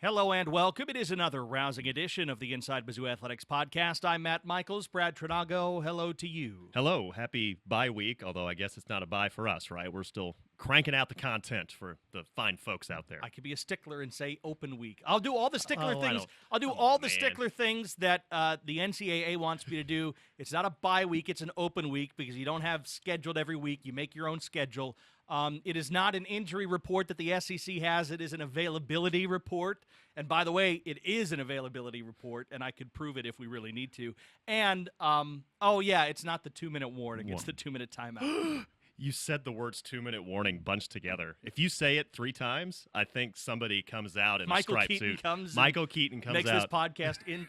Hello and welcome. It is another rousing edition of the Inside Mizzou Athletics podcast. I'm Matt Michaels. Brad Trinago, hello to you. Hello. Happy bye week, although I guess it's not a bye for us, right? We're still cranking out the content for the fine folks out there. I could be a stickler and say open week. I'll do all the stickler things. I'll do come all on, the man. stickler things that the NCAA wants me to do. It's not a bye week. It's an open week because you don't have scheduled every week. You make your own schedule. It is not an injury report that the SEC has. It is an availability report. And by the way, it is an availability report, and I could prove it if we really need to. And, it's not the 2-minute warning. It's the 2-minute timeout. You said the words 2-minute warning bunched together. If you say it 3 times, I think somebody comes out in a striped suit. Michael Keaton comes makes out. Makes this podcast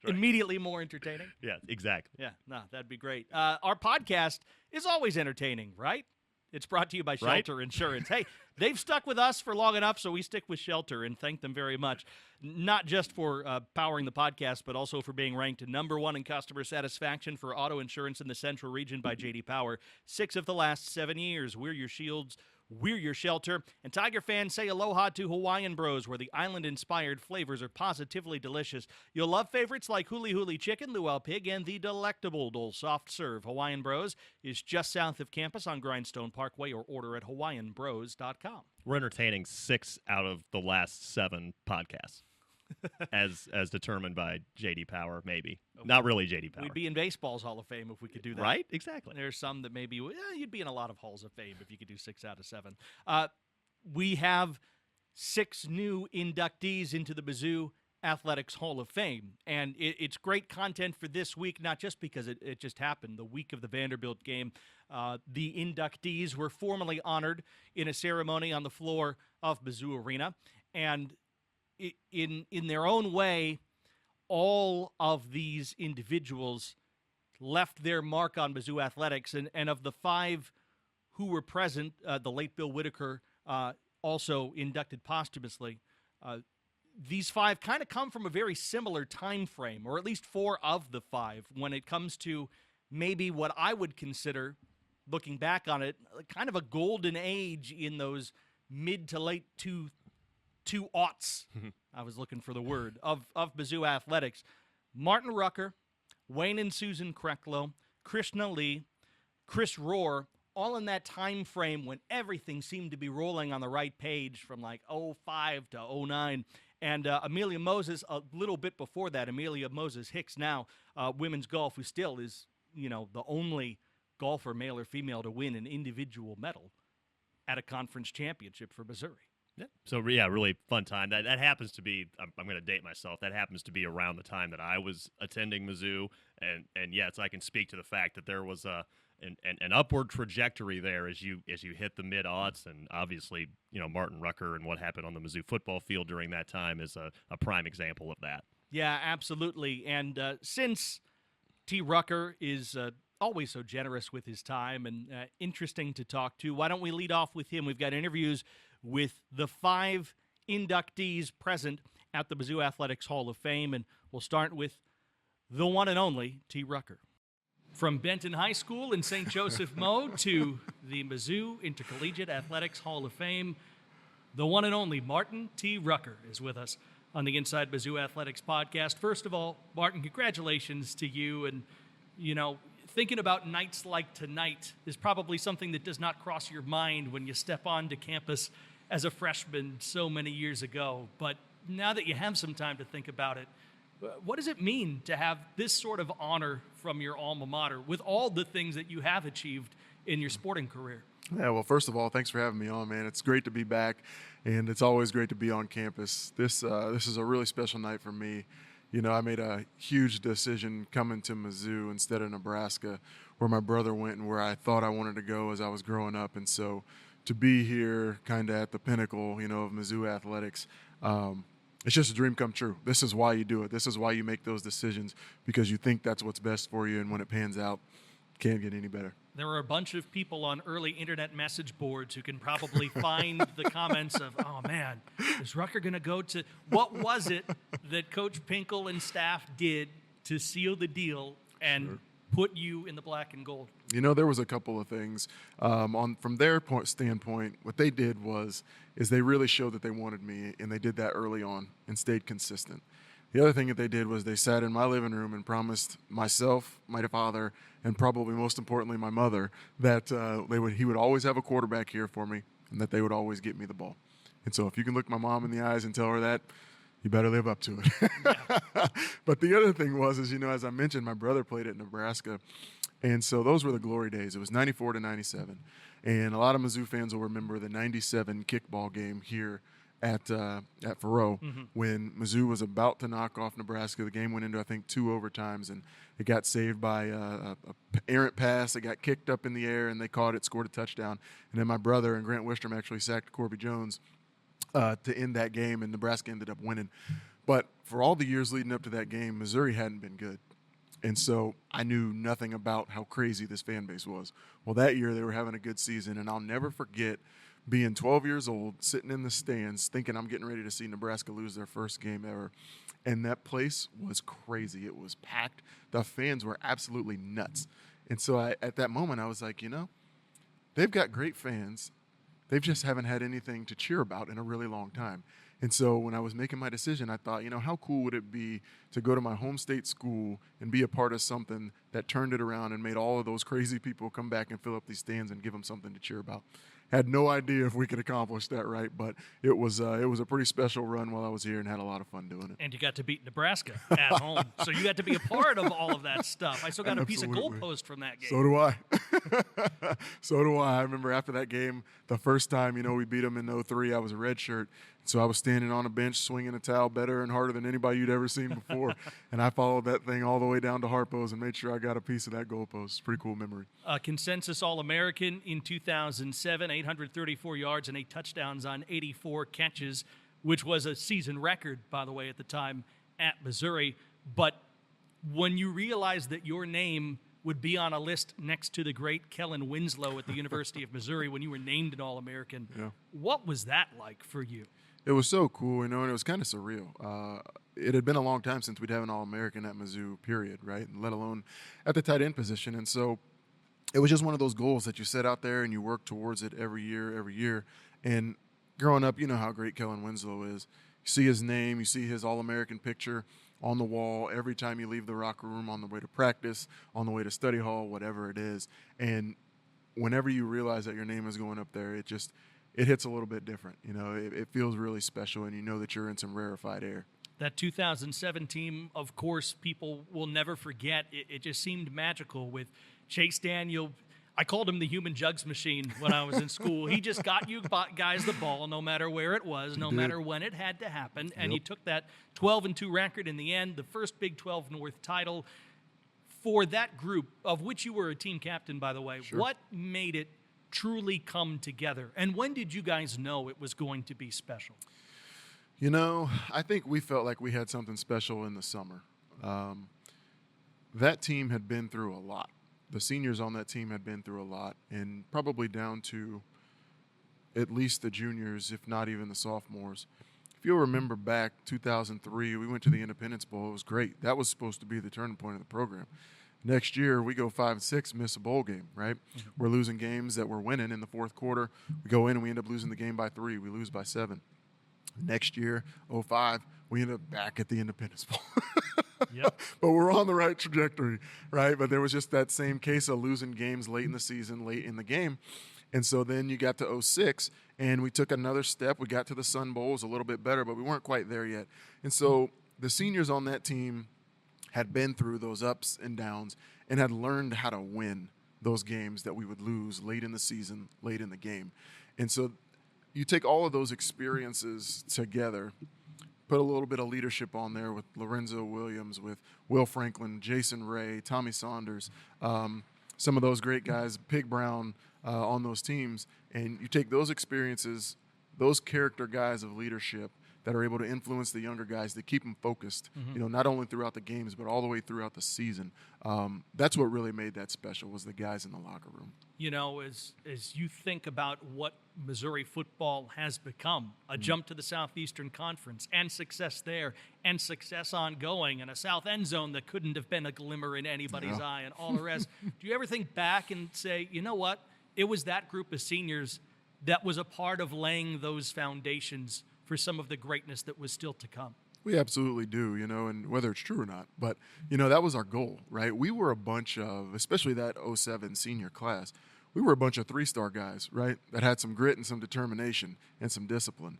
immediately more entertaining. Yeah, exactly. Yeah, no, that'd be great. Our podcast is always entertaining, right? It's brought to you by Shelter Insurance. Hey, they've stuck with us for long enough, so we stick with Shelter and thank them very much. Not just for powering the podcast, but also for being ranked number 1 in customer satisfaction for auto insurance in the Central Region by J.D. Power. 6 of the last 7 years. We're your shields. We're your shelter. And Tiger fans, say aloha to Hawaiian Bros, where the island-inspired flavors are positively delicious. You'll love favorites like Huli Huli Chicken, Luau Pig, and the delectable Dole Soft Serve. Hawaiian Bros is just south of campus on Grindstone Parkway, or order at hawaiianbros.com. We're entertaining 6 out of the last 7 podcasts. as determined by J.D. Power, maybe. Okay. Not really J.D. Power. We'd be in baseball's Hall of Fame if we could do that. Right? Exactly. There's some that maybe, you'd be in a lot of Halls of Fame if you could do 6 out of 7. We have 6 new inductees into the Mizzou Athletics Hall of Fame, and it's great content for this week, not just because it just happened, the week of the Vanderbilt game. The inductees were formally honored in a ceremony on the floor of Mizzou Arena, and in their own way, all of these individuals left their mark on Mizzou Athletics, and of the 5 who were present, the late Bill Whitaker also inducted posthumously. These 5 kind of come from a very similar time frame, or at least 4 of the 5, when it comes to maybe what I would consider, looking back on it, kind of a golden age in those mid to late 2000s. I was looking for the word of Mizzou Athletics. Martin Rucker, Wayne and Susan Krecklow, Krishna Lee, Chris Rohr, all in that time frame when everything seemed to be rolling on the right page from like 05 to 09. And Amelia Moses, a little bit before that, Amelia Moses Hicks now, women's golf, who still is, the only golfer, male or female, to win an individual medal at a conference championship for Missouri. Yeah. So, really fun time. That happens to be, I'm going to date myself, that happens to be around the time that I was attending Mizzou. And yes, I can speak to the fact that there was an upward trajectory there as you hit the mid-aughts. And obviously, Martin Rucker and what happened on the Mizzou football field during that time is a prime example of that. Yeah, absolutely. And since T. Rucker is always so generous with his time and interesting to talk to, why don't we lead off with him? We've got interviews with the 5 inductees present at the Mizzou Athletics Hall of Fame, and we'll start with the one and only T. Rucker. From Benton High School in St. Joseph Mo to the Mizzou Intercollegiate Athletics Hall of Fame, the one and only Martin T. Rucker is with us on the Inside Mizzou Athletics podcast. First of all, Martin, congratulations to you. And, thinking about nights like tonight is probably something that does not cross your mind when you step onto campus as a freshman so many years ago. But now that you have some time to think about it, what does it mean to have this sort of honor from your alma mater with all the things that you have achieved in your sporting career? Yeah, well, first of all, thanks for having me on, man. It's great to be back, and it's always great to be on campus. This is a really special night for me. I made a huge decision coming to Mizzou instead of Nebraska, where my brother went and where I thought I wanted to go as I was growing up. And so to be here kind of at the pinnacle, of Mizzou Athletics, it's just a dream come true. This is why you do it. This is why you make those decisions, because you think that's what's best for you, and when it pans out, can't get any better. There are a bunch of people on early internet message boards who can probably find the comments of, oh, man, is Rucker going to go to – what was it that Coach Pinkel and staff did to seal the deal and put you in the black and gold? You know, there was a couple of things. From their standpoint, what they did is they really showed that they wanted me, and they did that early on and stayed consistent. The other thing that they did was they sat in my living room and promised myself, my father, and probably most importantly my mother, that he would always have a quarterback here for me and that they would always get me the ball. And so if you can look my mom in the eyes and tell her that, you better live up to it. Yeah. But the other thing was, as I mentioned, my brother played at Nebraska. And so those were the glory days. It was 94 to 97. And a lot of Mizzou fans will remember the 97 kickball game here at Faroe when Mizzou was about to knock off Nebraska. The game went into, I think, 2 overtimes, and it got saved by a errant pass. It got kicked up in the air, and they caught it, scored a touchdown. And then my brother and Grant Wistrom actually sacked Corby Jones to end that game, and Nebraska ended up winning. But for all the years leading up to that game, Missouri hadn't been good. And so I knew nothing about how crazy this fan base was. Well, that year they were having a good season, and I'll never forget being 12 years old, sitting in the stands, thinking I'm getting ready to see Nebraska lose their first game ever. And that place was crazy. It was packed. The fans were absolutely nuts. And so at that moment, I was like, they've got great fans. They just haven't had anything to cheer about in a really long time. And so when I was making my decision, I thought, how cool would it be to go to my home state school and be a part of something that turned it around and made all of those crazy people come back and fill up these stands and give them something to cheer about. Had no idea if we could accomplish that, right? But it was a pretty special run while I was here and had a lot of fun doing it. And you got to beat Nebraska at home. So you got to be a part of all of that stuff. I still got a piece of goalpost from that game. So do I. So do I. I remember after that game, the first time, we beat them in 2003, I was a redshirt. So I was standing on a bench swinging a towel better and harder than anybody you'd ever seen before. And I followed that thing all the way down to Harpo's and made sure I got a piece of that goalpost. Pretty cool memory. Consensus All-American in 2007, 834 yards and 8 touchdowns on 84 catches, which was a season record, by the way, at the time at Missouri. But when you realized that your name would be on a list next to the great Kellen Winslow at the University of Missouri when you were named an All-American, what was that like for you? It was so cool, and it was kind of surreal. It had been a long time since we'd have an All-American at Mizzou, period, right, let alone at the tight end position. And so it was just one of those goals that you set out there and you work towards it every year. And growing up, you know how great Kellen Winslow is. You see his name, you see his All-American picture on the wall every time you leave the locker room, on the way to practice, on the way to study hall, whatever it is. And whenever you realize that your name is going up there, it hits a little bit different. It feels really special, and you know that you're in some rarefied air. That 2007 team, of course, people will never forget. It just seemed magical with Chase Daniel. I called him the human jugs machine when I was in school. He just got you guys the ball no matter where it was, no matter when it had to happen. And you took that 12-2 record in the end, the first Big 12 North title. For that group, of which you were a team captain, by the way, what made it truly come together? And when did you guys know it was going to be special? I think we felt like we had something special in the summer. That team had been through a lot. The seniors on that team had been through a lot, and probably down to at least the juniors, if not even the sophomores. If you'll remember back 2003, we went to the Independence Bowl. It was great. That was supposed to be the turning point of the program. Next year, we go 5-6, miss a bowl game, right? Mm-hmm. We're losing games that we're winning in the fourth quarter. We go in and we end up losing the game by 3. We lose by 7. Next year, 2005, we end up back at the Independence Bowl. Yep. But we're on the right trajectory, right? But there was just that same case of losing games late in the season, late in the game. And so then you got to 2006, and we took another step. We got to the Sun Bowl. It was a little bit better, but we weren't quite there yet. And so the seniors on that team had been through those ups and downs and had learned how to win those games that we would lose late in the season, late in the game. And so you take all of those experiences together, put a little bit of leadership on there with Lorenzo Williams, with Will Franklin, Jason Ray, Tommy Saunders, some of those great guys, Pig Brown on those teams, and you take those experiences, those character guys of leadership that are able to influence the younger guys to keep them focused, not only throughout the games, but all the way throughout the season. That's what really made that special, was the guys in the locker room. As you think about what Missouri football has become, a jump to the Southeastern Conference and success there and success ongoing and a South end zone that couldn't have been a glimmer in anybody's eye and all the rest, do you ever think back and say, you know what, it was that group of seniors that was a part of laying those foundations for some of the greatness that was still to come? We absolutely do, and whether it's true or not. But, that was our goal, right? We were a bunch of, especially that 07 senior class, we were a bunch of 3-star guys, right, that had some grit and some determination and some discipline.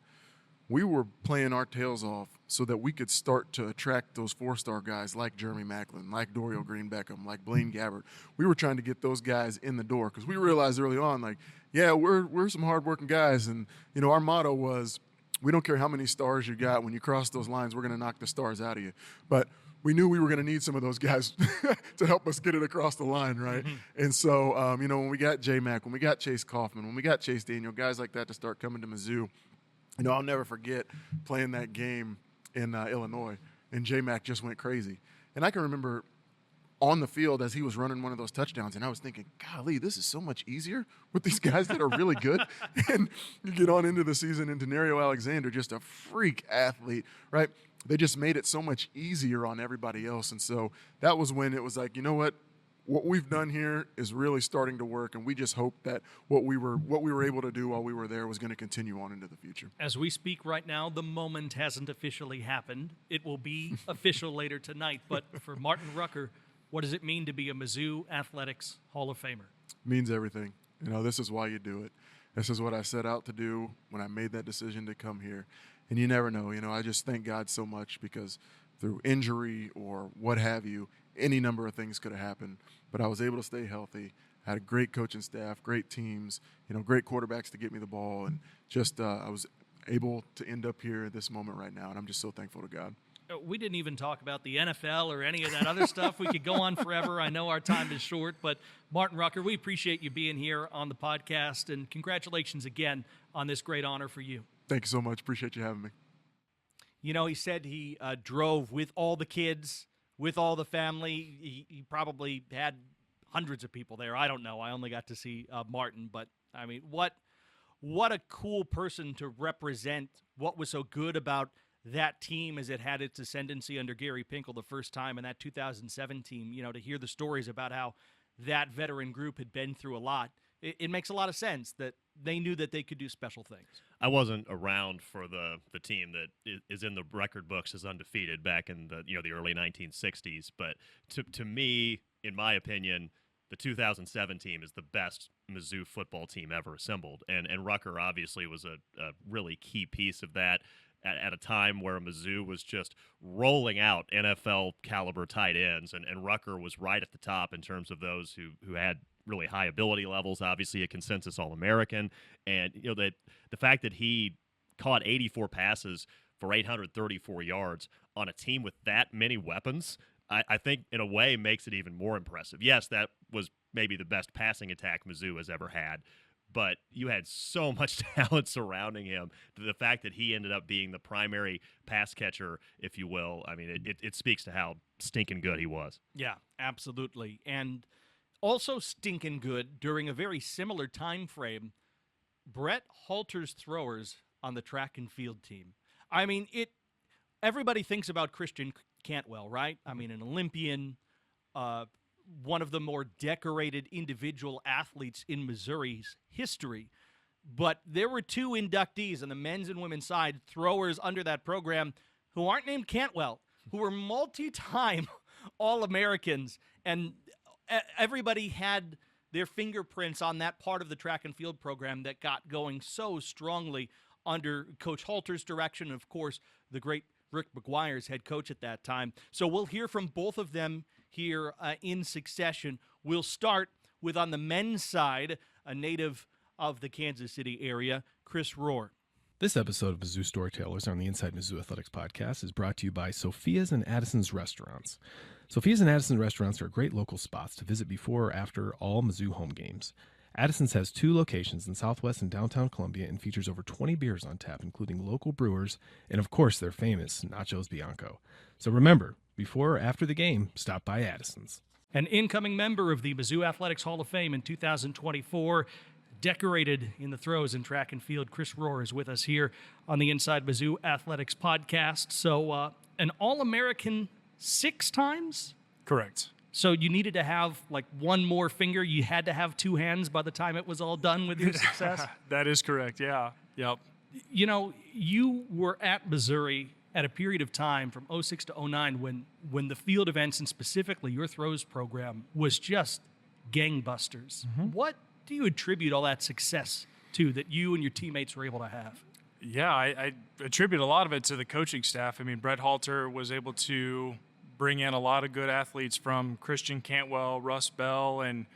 We were playing our tails off so that we could start to attract those 4-star guys like Jeremy Macklin, like Dorial Green Beckham, like Blaine Gabbert. We were trying to get those guys in the door because we realized early on, we're some hardworking guys. And, our motto was, we don't care how many stars you got. When you cross those lines, we're going to knock the stars out of you. But we knew we were going to need some of those guys to help us get it across the line, right? And so, when we got J-Mac, when we got Chase Kaufman, when we got Chase Daniel, guys like that to start coming to Mizzou, I'll never forget playing that game in Illinois, and J-Mac just went crazy. And I can remember on the field as he was running one of those touchdowns, and I was thinking, golly, this is so much easier with these guys that are really good. And you get on into the season, and Denario Alexander, just a freak athlete, right? They just made it so much easier on everybody else. And so that was when it was like, you know what we've done here is really starting to work, and we just hope that what we were able to do while we were there was going to continue on into the future. As we speak right now, the moment hasn't officially happened. It will be official later tonight. But for Martin Rucker, what does it mean to be a Mizzou Athletics Hall of Famer? It means everything. This is why you do it. This is what I set out to do when I made that decision to come here. And you never know. I just thank God so much, because through injury or what have you, any number of things could have happened. But I was able to stay healthy. I had a great coaching staff, great teams, great quarterbacks to get me the ball. And just I was able to end up here at this moment right now. And I'm just so thankful to God. We didn't even talk about the NFL or any of that other stuff. We could go on forever. I know our time is short, but Martin Rucker, we appreciate you being here on the podcast, and congratulations again on this great honor for you. Thank you so much. Appreciate you having me. He said he drove with all the kids, with all the family. He probably had hundreds of people there. I don't know. I only got to see Martin, but I mean, what a cool person to represent what was so good about that team as it had its ascendancy under Gary Pinkel the first time, in that 2007 team, to hear the stories about how that veteran group had been through a lot. It makes a lot of sense that they knew that they could do special things. I wasn't around for the team that is in the record books as undefeated back in the early 1960s, but to me, in my opinion, the 2007 team is the best Mizzou football team ever assembled, and Rucker obviously was a really key piece of that. At a time where Mizzou was just rolling out NFL caliber tight ends, and Rucker was right at the top in terms of those who had really high ability levels, obviously a consensus All-American. And the fact that he caught 84 passes for 834 yards on a team with that many weapons, I think in a way makes it even more impressive. Yes, that was maybe the best passing attack Mizzou has ever had, but you had so much talent surrounding him. The fact that he ended up being the primary pass catcher, if you will, I mean, it speaks to how stinking good he was. Yeah, absolutely. And also stinking good during a very similar time frame, Brett Halter's throwers on the track and field team. I mean, everybody thinks about Christian Cantwell, right? I mean, an Olympian, one of the more decorated individual athletes in Missouri's history. But there were two inductees on the men's and women's side, throwers under that program, who aren't named Cantwell, who were multi-time All-Americans. And everybody had their fingerprints on that part of the track and field program that got going so strongly under Coach Halter's direction, and, of course, the great Rick McGuire's head coach at that time. So we'll hear from both of them here in succession. We'll start with, on the men's side, a native of the Kansas City area, Chris Rohr. This episode of Mizzou Storytellers on the Inside Mizzou Athletics podcast is brought to you by Sophia's and Addison's Restaurants. Sophia's and Addison's Restaurants are great local spots to visit before or after all Mizzou home games. Addison's has 2 locations in Southwest and downtown Columbia and features over 20 beers on tap, including local brewers and, of course, their famous Nachos Bianco. So remember, before or after the game, stop by Addison's. An incoming member of the Mizzou Athletics Hall of Fame in 2024, decorated in the throws in track and field, Chris Rohr is with us here on the Inside Mizzou Athletics podcast. So an All-American 6 times? Correct. So you needed to have like one more finger. You had to have 2 hands by the time it was all done with your success? That is correct, yeah. Yep. You know, you were at Missouri at a period of time from 06 to 09 when the field events and specifically your throws program was just gangbusters. Mm-hmm. What do you attribute all that success to that you and your teammates were able to have? Yeah, I attribute a lot of it to the coaching staff. I mean, Brett Halter was able to bring in a lot of good athletes from Christian Cantwell, Russ Bell, and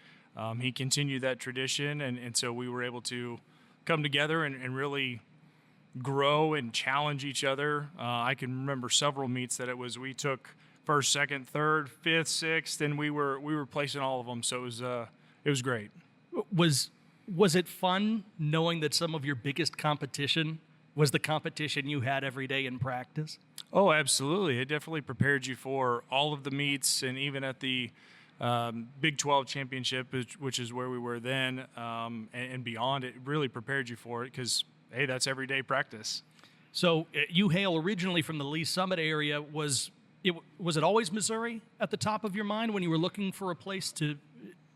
he continued that tradition. And so we were able to come together and really grow and challenge each other. I can remember several meets that we took first, second, third, fifth, sixth, and we were placing all of them. So it was great. Was it fun knowing that some of your biggest competition was the competition you had every day in practice? Oh, absolutely. It definitely prepared you for all of the meets, and even at the Big 12 championship, which is where we were then, and beyond, it really prepared you for it because, hey, that's everyday practice. So you hail originally from the Lee Summit area. Was it always Missouri at the top of your mind when you were looking for a place to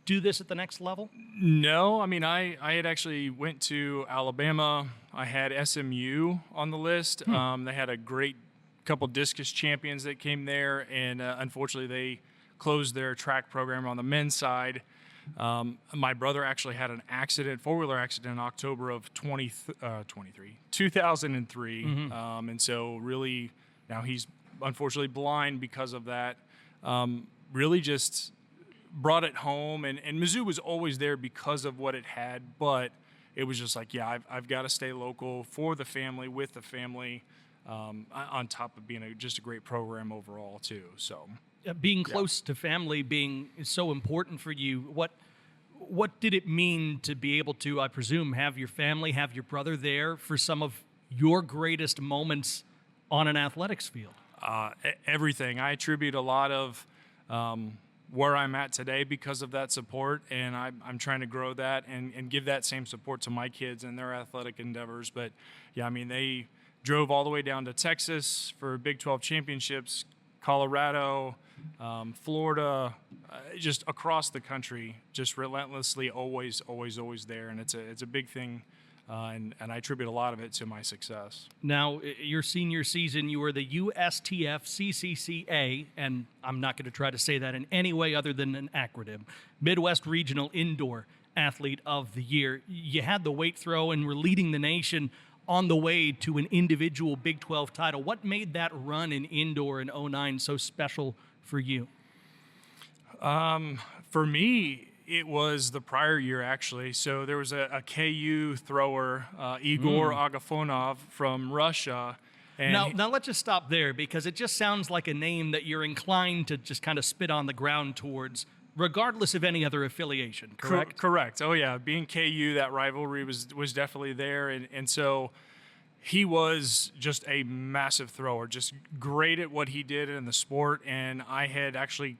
do this at the next level? No, I mean, I had actually went to Alabama. I had SMU on the list. They had a great couple discus champions that came there, and unfortunately they closed their track program on the men's side. My brother actually had an accident, four-wheeler accident in October of 2003. And so really now he's unfortunately blind because of that. Really just brought it home, and Mizzou was always there because of what it had, but it was just like, yeah, I've got to stay local for the family, with the family, on top of being just a great program overall too. So being close to family is so important for you. What did it mean to be able to, I presume, have your family, have your brother there for some of your greatest moments on an athletics field? Everything. I attribute a lot of where I'm at today because of that support, and I'm trying to grow that and give that same support to my kids and their athletic endeavors. But yeah, I mean, they drove all the way down to Texas for Big 12 championships, Colorado, Florida, just across the country, just relentlessly, always there. And it's a big thing. And I attribute a lot of it to my success. Now, your senior season, you were the USTF CCCA, and I'm not going to try to say that in any way other than an acronym, Midwest Regional Indoor Athlete of the Year. You had the weight throw and were leading the nation on the way to an individual Big 12 title. What made that run in indoor in 09 so special for you? For me, it was the prior year, actually. So there was a KU thrower, Igor Agafonov from Russia. And now let's just stop there, because it just sounds like a name that you're inclined to just kind of spit on the ground towards, regardless of any other affiliation, correct? Correct. Oh, yeah. Being KU, that rivalry was definitely there. And so he was just a massive thrower, just great at what he did in the sport. And I had actually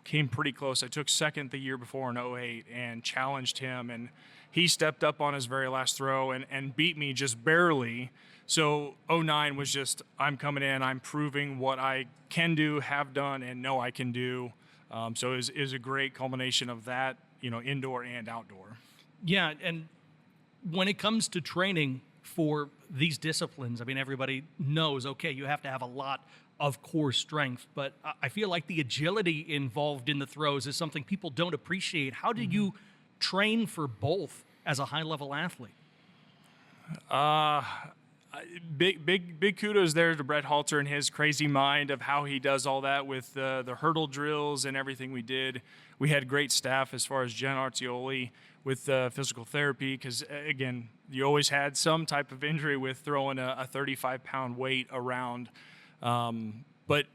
came pretty close. I took second the year before in 08 and challenged him, and he stepped up on his very last throw and beat me just barely. So 09 was just, I'm coming in, I'm proving what I can do, have done, and know I can do. So it was a great culmination of that, indoor and outdoor. Yeah, and when it comes to training for these disciplines, I mean, everybody knows, okay, you have to have a lot of core strength, but I feel like the agility involved in the throws is something people don't appreciate. How do you train for both as a high-level athlete? Big kudos there to Brett Halter and his crazy mind of how he does all that with the hurdle drills and everything we did. We had great staff as far as Jen Artioli with physical therapy, because, again, you always had some type of injury with throwing a 35-pound weight around. But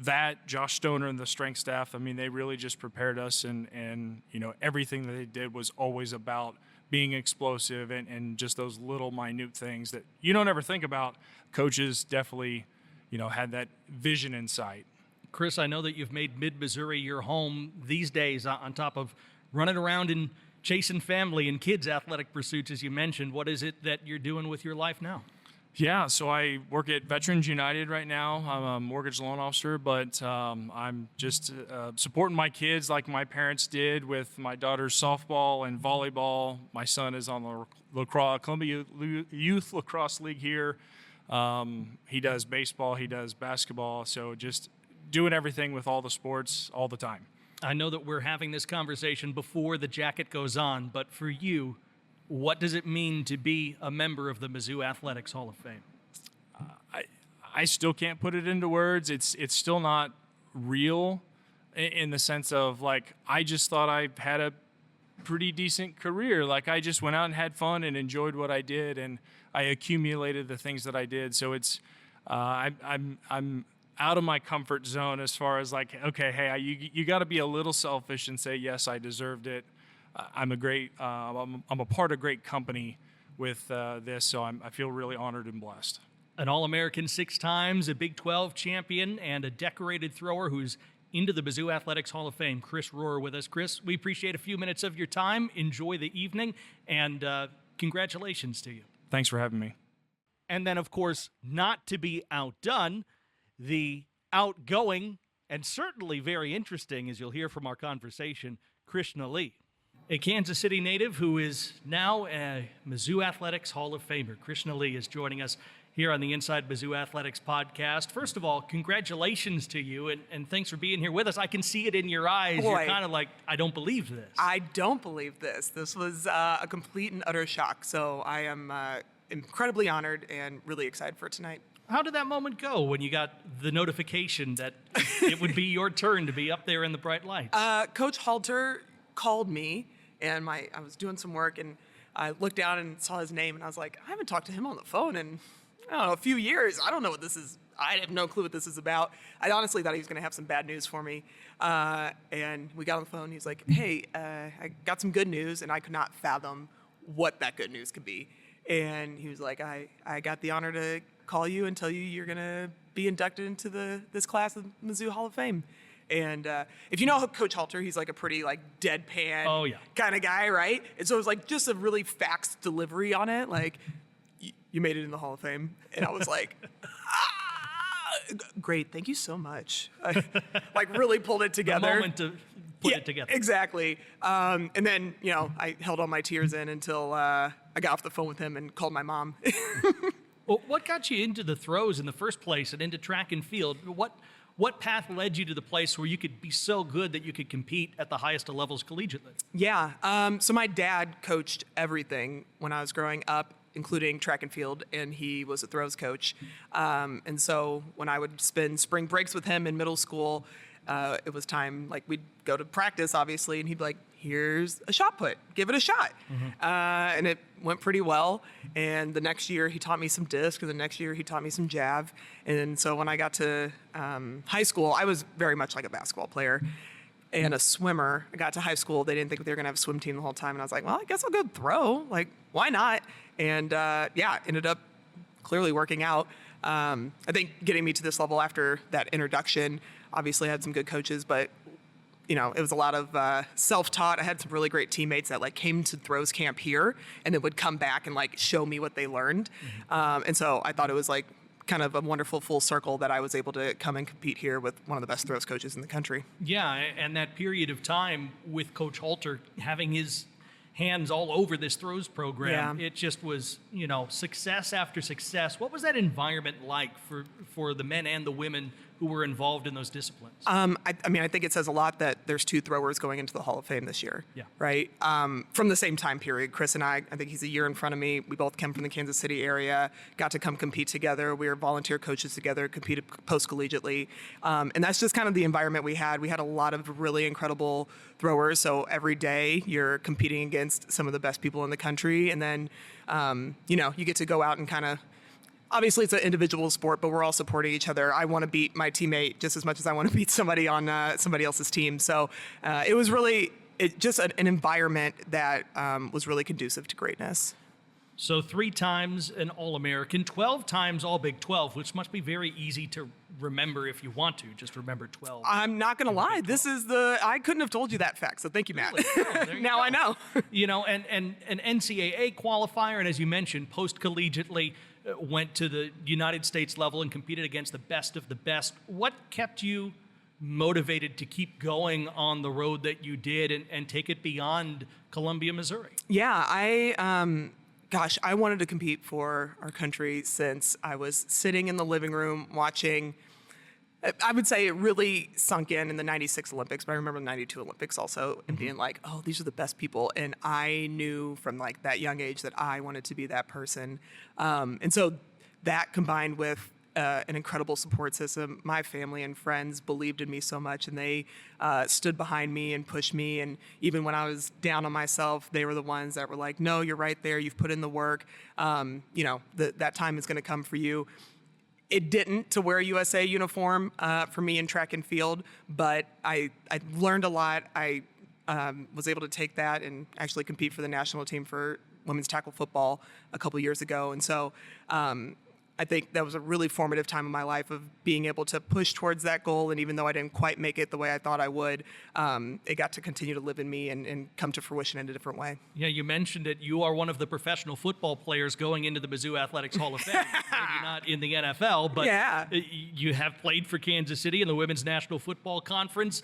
that, Josh Stoner and the strength staff, I mean, they really just prepared us, and everything that they did was always about being explosive, and just those little minute things that you don't ever think about. Coaches definitely, had that vision in sight. Chris, I know that you've made mid-Missouri your home these days on top of running around and chasing family and kids' athletic pursuits, as you mentioned. What is it that you're doing with your life now? Yeah, so I work at Veterans United right now. I'm a mortgage loan officer, but I'm just supporting my kids like my parents did with my daughter's softball and volleyball. My son is on the Columbia Youth Lacrosse League here. He does baseball, he does basketball, so just doing everything with all the sports all the time. I know that we're having this conversation before the jacket goes on, but for you, what does it mean to be a member of the Mizzou Athletics Hall of Fame? I still can't put it into words. It's still not real in the sense of, like, I just thought I had a pretty decent career. Like, I just went out and had fun and enjoyed what I did, and I accumulated the things that I did. So it's I'm out of my comfort zone as far as, like, okay, hey, you got to be a little selfish and say, yes, I deserved it. I'm a part of great company with this, so I feel really honored and blessed. An All-American 6 times, a Big 12 champion, and a decorated thrower who's into the Mizzou Athletics Hall of Fame. Chris Rohr with us. Chris, we appreciate a few minutes of your time. Enjoy the evening, and congratulations to you. Thanks for having me. And then, of course, not to be outdone, the outgoing and certainly very interesting, as you'll hear from our conversation, Krishna Lee. A Kansas City native who is now a Mizzou Athletics Hall of Famer. Krishna Lee is joining us here on the Inside Mizzou Athletics podcast. First of all, congratulations to you, and thanks for being here with us. I can see it in your eyes. Boy, you're kind of like, I don't believe this. I don't believe this. This was a complete and utter shock. So I am incredibly honored and really excited for tonight. How did that moment go when you got the notification that it would be your turn to be up there in the bright lights? Coach Halter called me, and I was doing some work, and I looked down and saw his name, and I was like, I haven't talked to him on the phone in, I don't know, a few years. I don't know what this is. I have no clue what this is about. I honestly thought he was going to have some bad news for me. And we got on the phone. He's like, hey, I got some good news, and I could not fathom what that good news could be. And he was like, I got the honor to call you and tell you you're going to be inducted into this class of Mizzou Hall of Fame. And if you know Coach Halter, he's like a pretty deadpan kind of guy, right? And so it was like just a really faxed delivery on it, like, you made it in the Hall of Fame. And I was like, great, thank you so much. I really pulled it together. The moment to put it together. Exactly. And then, I held all my tears in until I got off the phone with him and called my mom. Well, what got you into the throws in the first place and into track and field? What path led you to the place where you could be so good that you could compete at the highest of levels collegiately? Yeah. So my dad coached everything when I was growing up, including track and field, and he was a throws coach. And so when I would spend spring breaks with him in middle school, it was time, we'd go to practice, obviously, and he'd be like, here's a shot put, give it a shot. Mm-hmm. And it went pretty well. And the next year he taught me some disc, and the next year he taught me some jab. And so when I got to high school, I was very much like a basketball player and a swimmer. I got to high school, they didn't think they were gonna have a swim team the whole time. And I was like, well, I guess I'll go throw, why not? And ended up clearly working out. I think getting me to this level after that introduction, obviously I had some good coaches, but it was a lot of self-taught. I had some really great teammates that came to throws camp here and then would come back and show me what they learned. Mm-hmm. And so I thought it was kind of a wonderful full circle that I was able to come and compete here with one of the best throws coaches in the country. Yeah, and that period of time with Coach Halter having his hands all over this throws program, it just was, success after success. What was that environment like for the men and the women who were involved in those disciplines? I think it says a lot that there's 2 throwers going into the Hall of Fame this year. Yeah. Right? From the same time period. Chris and I think he's a year in front of me. We both come from the Kansas City area, got to come compete together. We were volunteer coaches together, competed post-collegiately. And that's just kind of the environment we had. We had a lot of really incredible throwers. So every day you're competing against some of the best people in the country. And then, you get to go out and kind of, obviously it's an individual sport, but we're all supporting each other. I want to beat my teammate just as much as I want to beat somebody on somebody else's team. So it was really just an environment that was really conducive to greatness. So 3 times an All-American, 12 times All Big 12, which must be very easy to remember if you want to. Just remember 12. I'm not going to lie. I couldn't have told you that fact. So thank you, Matt. Really? Oh, there you now go. I know. And an NCAA qualifier, and as you mentioned, post-collegiately went to the United States level and competed against the best of the best. What kept you motivated to keep going on the road that you did and take it beyond Columbia, Missouri? Yeah, I wanted to compete for our country since I was sitting in the living room watching. I would say it really sunk in the 96 Olympics, but I remember the 92 Olympics also, and being like, oh, these are the best people. And I knew from like that young age that I wanted to be that person. And so that combined with an incredible support system, my family and friends believed in me so much, and they stood behind me and pushed me. And even when I was down on myself, they were the ones that were like, no, you're right there. You've put in the work. That time is going to come for you. It didn't to wear a USA uniform for me in track and field, but I learned a lot. I was able to take that and actually compete for the national team for women's tackle football a couple years ago. And so I think that was a really formative time in my life of being able to push towards that goal. And even though I didn't quite make it the way I thought I would, it got to continue to live in me and come to fruition in a different way. Yeah, you mentioned it. You are one of the professional football players going into the Mizzou Athletics Hall of Fame. Maybe not in the NFL, but yeah. You have played for Kansas City in the Women's National Football Conference.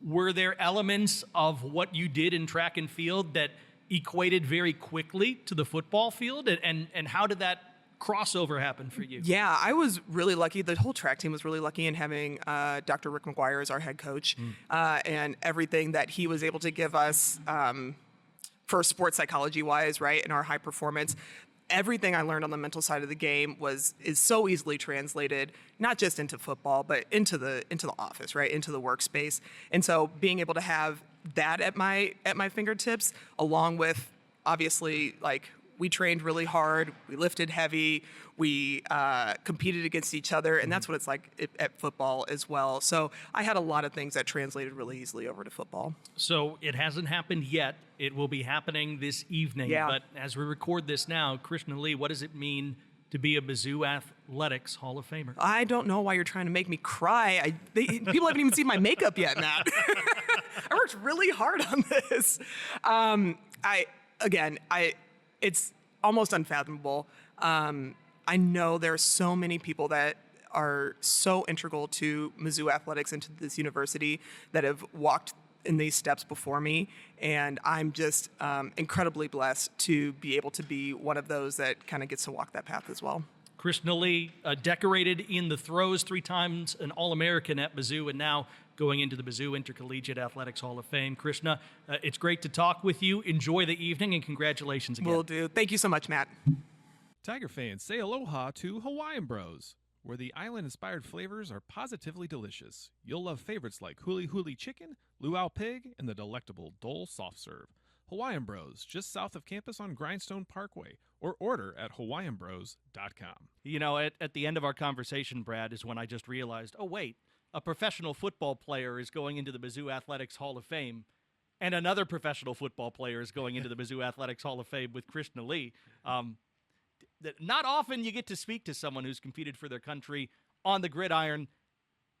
Were there elements of what you did in track and field that equated very quickly to the football field? And how did that crossover happen for you? Yeah, I was really lucky. The whole track team was really lucky in having Dr. Rick McGuire as our head coach, and everything that he was able to give us for sports psychology wise, right, and our high performance. Everything I learned on the mental side of the game is so easily translated, not just into football, but into the office, right, into the workspace. And so being able to have that at my fingertips, along with obviously like we trained really hard, we lifted heavy, we competed against each other, and that's what it's like at football as well. So I had a lot of things that translated really easily over to football. So it hasn't happened yet. It will be happening this evening. Yeah. But as we record this now, Krishna Lee, what does it mean to be a Mizzou Athletics Hall of Famer? I don't know why you're trying to make me cry. People haven't even seen my makeup yet, Matt. I worked really hard on this. It's almost unfathomable. I know there are so many people that are so integral to Mizzou Athletics and to this university that have walked in these steps before me, and I'm just incredibly blessed to be able to be one of those that kind of gets to walk that path as well. Krishna Lee, decorated in the throws, 3 times an All-American at Mizzou, and now going into the Mizzou Intercollegiate Athletics Hall of Fame. Krishna, it's great to talk with you. Enjoy the evening, and congratulations again. Will do. Thank you so much, Matt. Tiger fans, say aloha to Hawaiian Bros, where the island-inspired flavors are positively delicious. You'll love favorites like huli huli chicken, luau pig, and the delectable Dole soft serve. Hawaiian Bros, just south of campus on Grindstone Parkway, or order at hawaiianbros.com. You know, at the end of our conversation, Brad, is when I just realized, oh, wait, a professional football player is going into the Mizzou Athletics Hall of Fame, and another professional football player is going into the Mizzou Athletics Hall of Fame with Krishna Lee. Not often you get to speak to someone who's competed for their country on the gridiron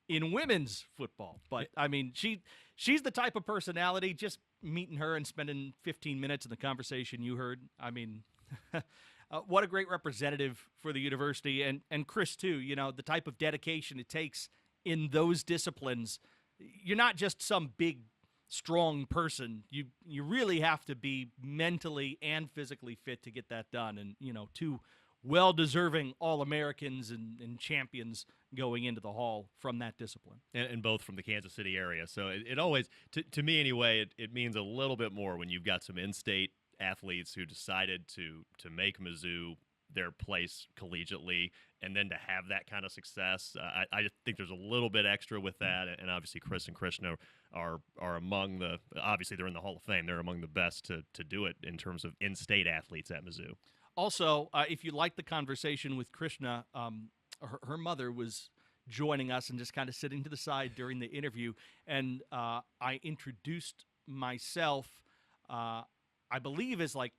in women's football. But, I mean, she's the type of personality, just meeting her and spending 15 minutes in the conversation you heard. I mean, what a great representative for the university. And Chris, too, you know, the type of dedication it takes in those disciplines. You're not just some big, strong person. You really have to be mentally and physically fit to get that done. And, you know, 2 well-deserving All-Americans and champions going into the Hall from that discipline. And both from the Kansas City area. So it always, to me anyway, it means a little bit more when you've got some in-state athletes who decided to make Mizzou their place collegiately, and then to have that kind of success. I just think there's a little bit extra with that, and obviously Chris and Krishna are among the, obviously they're in the Hall of Fame, they're among the best to do it in terms of in-state athletes at Mizzou. Also, if you like the conversation with Krishna, her mother was joining us and just kind of sitting to the side during the interview, and I introduced myself, I believe is like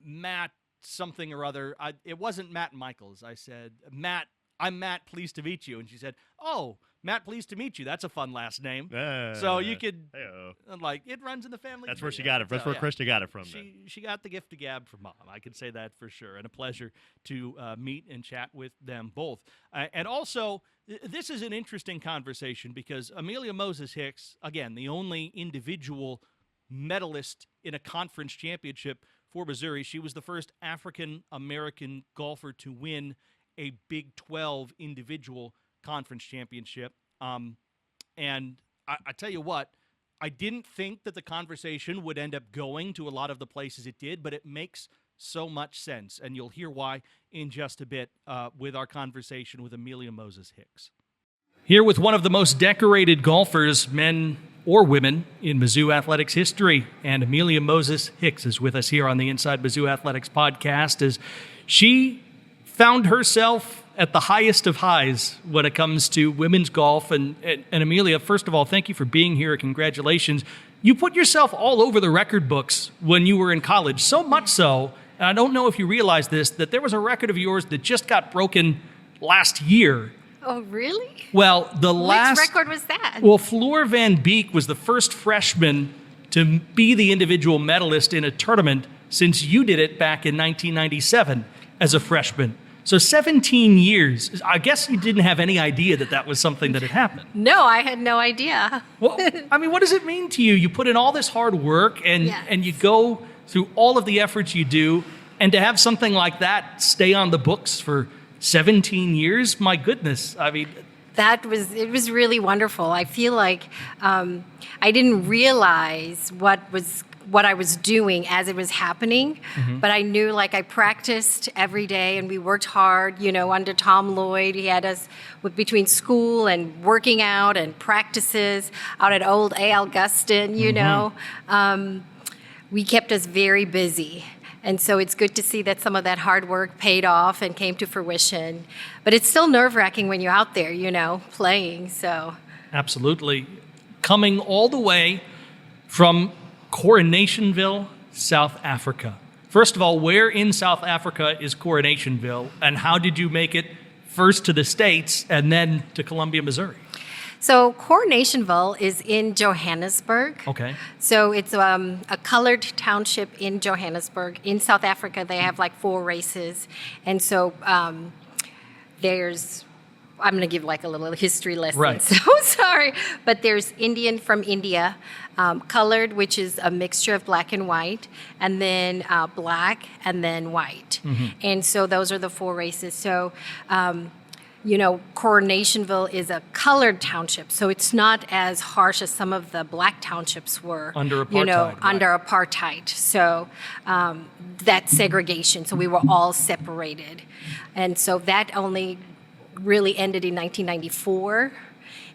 Matt something or other. It wasn't Matt Michaels. I said, Matt, I'm Matt, pleased to meet you. And she said, oh, Matt, pleased to meet you. That's a fun last name. So you could, like, it runs in the family. That's where she got it. That's where Krishna got it from. She got the gift of gab from Mom. I can say that for sure. And a pleasure to meet and chat with them both. And also, this is an interesting conversation because Amelia Moses Hicks, again, the only individual medalist in a conference championship for Missouri. She was the first African-American golfer to win a Big 12 individual conference championship. And I tell you what, I didn't think that the conversation would end up going to a lot of the places it did, but it makes so much sense. And you'll hear why in just a bit with our conversation with Amelia Moses Hicks. Here with one of the most decorated golfers, men or women, in Mizzou Athletics history. And Amelia Moses Hicks is with us here on the Inside Mizzou Athletics podcast as she found herself at the highest of highs when it comes to women's golf. And Amelia, first of all, thank you for being here. Congratulations. You put yourself all over the record books when you were in college, so much so, and I don't know if you realize this, that there was a record of yours that just got broken last year. Oh, really? Well, Which record was that? Well, Floor Van Beek was the first freshman to be the individual medalist in a tournament since you did it back in 1997 as a freshman. So 17 years. I guess you didn't have any idea that that was something that had happened. No, I had no idea. Well, I mean, what does it mean to you? You put in all this hard work and you go through all of the efforts you do, and to have something like that stay on the books for 17 years, my goodness. I mean, it was really wonderful. I feel like I didn't realize what I was doing as it was happening, but I knew, like, I practiced every day and we worked hard, under Tom Lloyd. He had us between school and working out and practices out at old A.L. Gustin, we kept us very busy. And so it's good to see that some of that hard work paid off and came to fruition. But it's still nerve-wracking when you're out there, playing. So absolutely. Coming all the way from Coronationville, South Africa. First of all, where in South Africa is Coronationville, and how did you make it first to the States and then to Columbia, Missouri? So Coronationville is in Johannesburg. Okay. So it's a colored township in Johannesburg. In South Africa, they have like 4 races. And so I'm going to give like a little history lesson. Right. So sorry. But there's Indian from India, colored, which is a mixture of black and white, and then black, and then white. And so those are the 4 races. So Coronationville is a colored township, so it's not as harsh as some of the black townships were. Under apartheid. Under apartheid. So that segregation. So we were all separated. And so that only really ended in 1994.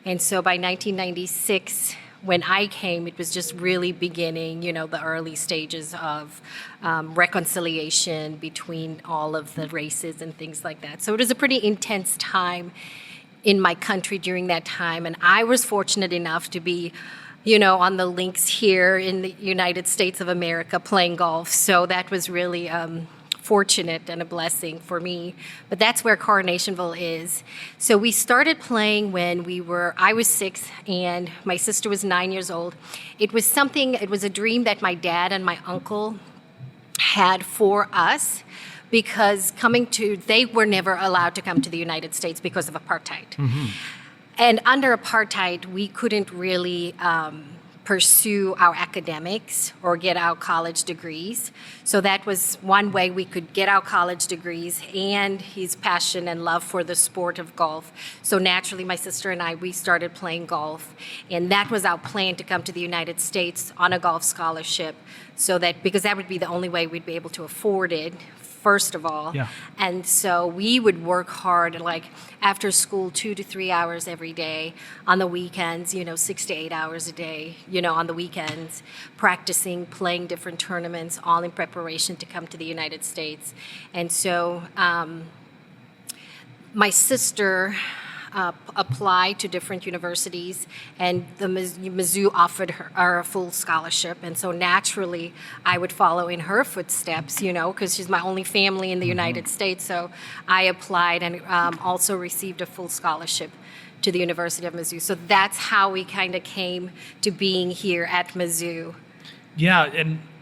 And so by 1996, when I came, it was just really beginning, the early stages of reconciliation between all of the races and things like that. So it was a pretty intense time in my country during that time. And I was fortunate enough to be, on the links here in the United States of America playing golf. So that was really fortunate and a blessing for me. But that's where Coronationville is. So we started playing when I was 6 and my sister was 9 years old. It was a dream that my dad and my uncle had for us, because they were never allowed to come to the United States because of apartheid. And under apartheid, we couldn't really pursue our academics or get our college degrees. So that was one way we could get our college degrees and his passion and love for the sport of golf. So naturally, my sister and I, we started playing golf. And that was our plan, to come to the United States on a golf scholarship, because that would be the only way we'd be able to afford it, first of all. Yeah. And so we would work hard, like after school, 2 to 3 hours every day. On the weekends, 6 to 8 hours a day, on the weekends, practicing, playing different tournaments, all in preparation to come to the United States. And so my sister apply to different universities, and the Mizzou offered her a full scholarship, and so naturally I would follow in her footsteps, because she's my only family in the United States. So I applied and also received a full scholarship to the University of Mizzou. So that's how we kind of came to being here at Mizzou. Yeah,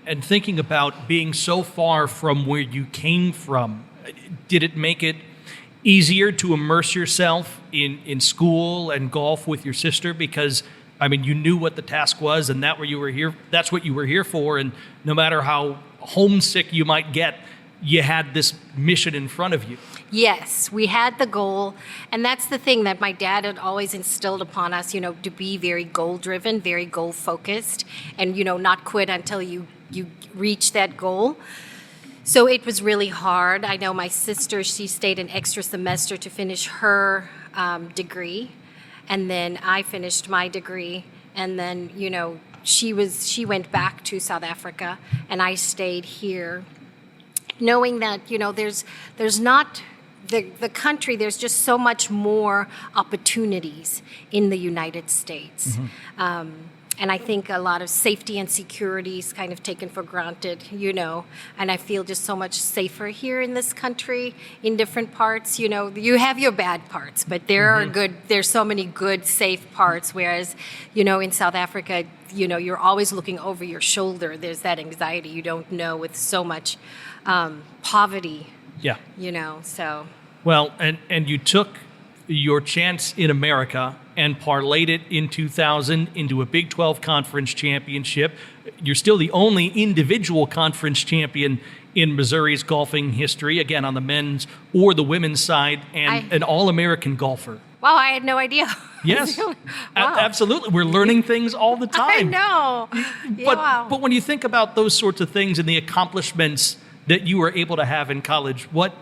and thinking about being so far from where you came from, did it make it easier to immerse yourself in school and golf with your sister? Because, you knew what the task was, and that's what you were here for, and no matter how homesick you might get, you had this mission in front of you. Yes, we had the goal, and that's the thing that my dad had always instilled upon us, to be very goal-driven, very goal-focused, and, not quit until you reach that goal. So it was really hard. I know my sister, she stayed an extra semester to finish her degree, and then I finished my degree, and then, she went back to South Africa, and I stayed here, knowing that, there's not the country, there's just so much more opportunities in the United States. And I think a lot of safety and security is kind of taken for granted, and I feel just so much safer here in this country in different parts. You have your bad parts, but there's so many good, safe parts, whereas, in South Africa, you're always looking over your shoulder. There's that anxiety you don't know with so much poverty. Yeah. So. Well, and you took your chance in America and parlayed it in 2000 into a Big 12 conference championship. You're still the only individual conference champion in Missouri's golfing history, again, on the men's or the women's side, and an All-American golfer. Wow, I had no idea. Yes, Wow. Absolutely. We're learning things all the time. I know. But when you think about those sorts of things and the accomplishments that you were able to have in college, what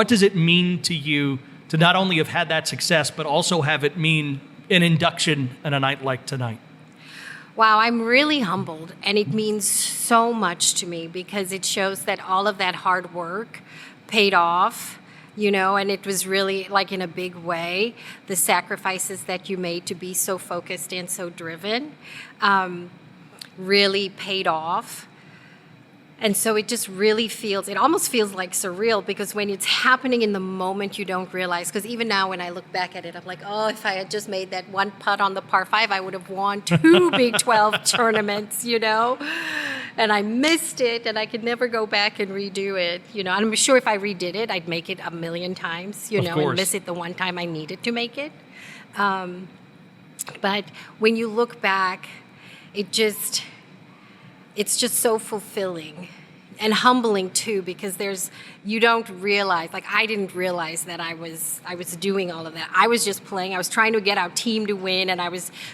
does it mean to you to not only have had that success, but also have it mean an induction on a night like tonight? Wow, I'm really humbled, and it means so much to me because it shows that all of that hard work paid off, and it was really, like, in a big way, the sacrifices that you made to be so focused and so driven really paid off. And so it just really it almost feels like surreal, because when it's happening in the moment, you don't realize. Because even now when I look back at it, I'm like, oh, if I had just made that one putt on the par 5, I would have won 2 Big 12 tournaments, And I missed it, and I could never go back and redo it, And I'm sure if I redid it, I'd make it a million times, and miss it the one time I needed to make it. But when you look back, it's just so fulfilling and humbling too, because you don't realize, like, I didn't realize that I was doing all of that. I was just playing. I was trying to get our team to win, and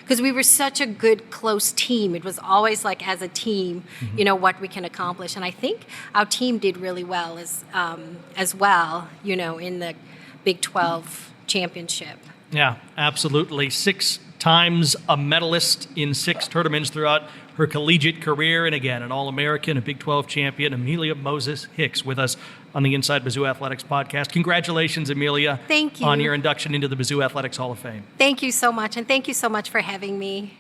because we were such a good, close team. It was always like, as a team, what we can accomplish. And I think our team did really well as well, in the Big 12 championship. Yeah, absolutely. 6 times a medalist in 6 tournaments throughout her collegiate career, and again, an All-American, a Big 12 champion, Amelia Moses Hicks, with us on the Inside Mizzou Athletics podcast. Congratulations, Amelia. Thank you. On your induction into the Mizzou Athletics Hall of Fame. Thank you so much, and thank you so much for having me.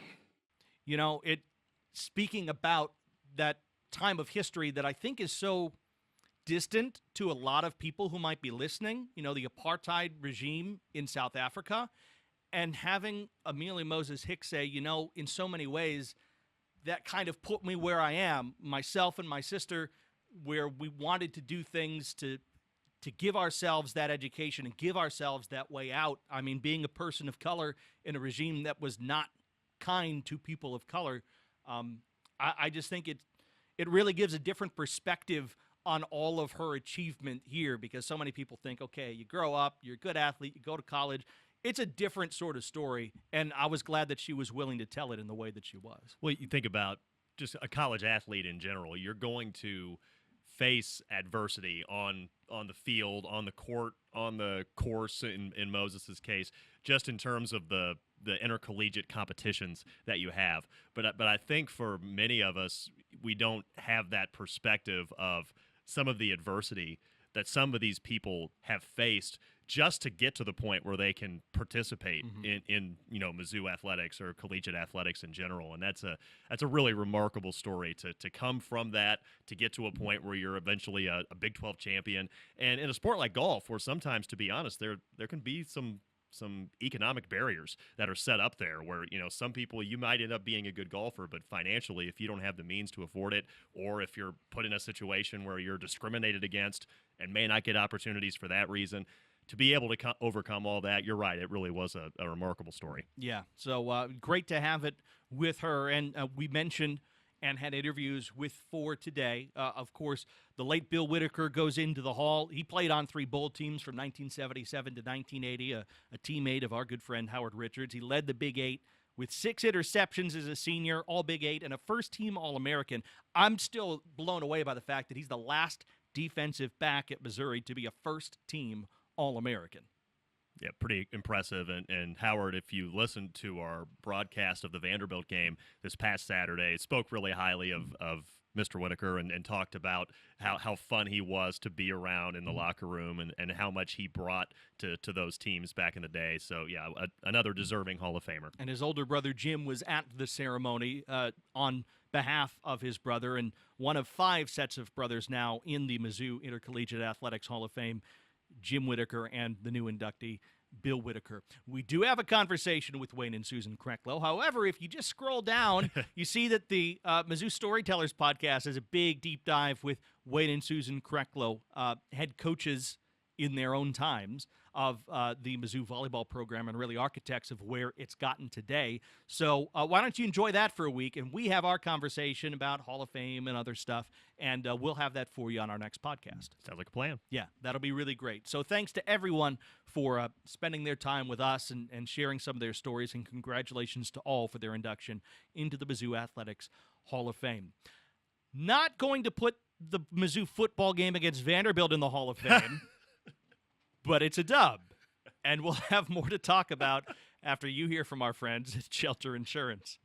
Speaking about that time of history that I think is so distant to a lot of people who might be listening, the apartheid regime in South Africa, and having Amelia Moses Hicks say, in so many ways, that kind of put me where I am, myself and my sister, where we wanted to do things to give ourselves that education and give ourselves that way out. I mean, being a person of color in a regime that was not kind to people of color, I just think it really gives a different perspective on all of her achievement here, because so many people think, okay, you grow up, you're a good athlete, you go to college. It's a different sort of story, and I was glad that she was willing to tell it in the way that she was. Well, you think about just a college athlete in general. You're going to face adversity on the field, on the court, on the course, in Moses's case, just in terms of the intercollegiate competitions that you have. But I think for many of us, we don't have that perspective of some of the adversity that some of these people have faced just to get to the point where they can participate in Mizzou athletics or collegiate athletics in general. And that's a really remarkable story to come from that, to get to a point where you're eventually a Big 12 champion. And in a sport like golf, where sometimes, to be honest, there can be some economic barriers that are set up there where, some people, you might end up being a good golfer, but financially, if you don't have the means to afford it, or if you're put in a situation where you're discriminated against and may not get opportunities for that reason, to be able to overcome all that, you're right, it really was a remarkable story. Yeah, so great to have it with her. And we mentioned and had interviews with four today. Of course, the late Bill Whitaker goes into the Hall. He played on 3 bowl teams from 1977 to 1980, a teammate of our good friend Howard Richards. He led the Big 8 with 6 interceptions as a senior, all Big 8, and a first-team All-American. I'm still blown away by the fact that he's the last defensive back at Missouri to be a first-team All-American. Yeah, pretty impressive. And Howard, if you listened to our broadcast of the Vanderbilt game this past Saturday, spoke really highly of Mr. Whitaker and talked about how fun he was to be around in the locker room and how much he brought to those teams back in the day. So, yeah, another deserving Hall of Famer. And his older brother Jim was at the ceremony on behalf of his brother, and one of 5 sets of brothers now in the Mizzou Intercollegiate Athletics Hall of Fame, Jim Whitaker and the new inductee, Bill Whitaker. We do have a conversation with Wayne and Susan Krecklow. However, if you just scroll down, you see that the Mizzou Storytellers podcast has a big deep dive with Wayne and Susan Krecklow, head coaches in their own times of the Mizzou volleyball program and really architects of where it's gotten today. So why don't you enjoy that for a week, and we have our conversation about Hall of Fame and other stuff, and we'll have that for you on our next podcast. Sounds like a plan. Yeah, that'll be really great. So thanks to everyone for spending their time with us and sharing some of their stories, and congratulations to all for their induction into the Mizzou Athletics Hall of Fame. Not going to put the Mizzou football game against Vanderbilt in the Hall of Fame, but it's a dub, and we'll have more to talk about after you hear from our friends at Shelter Insurance.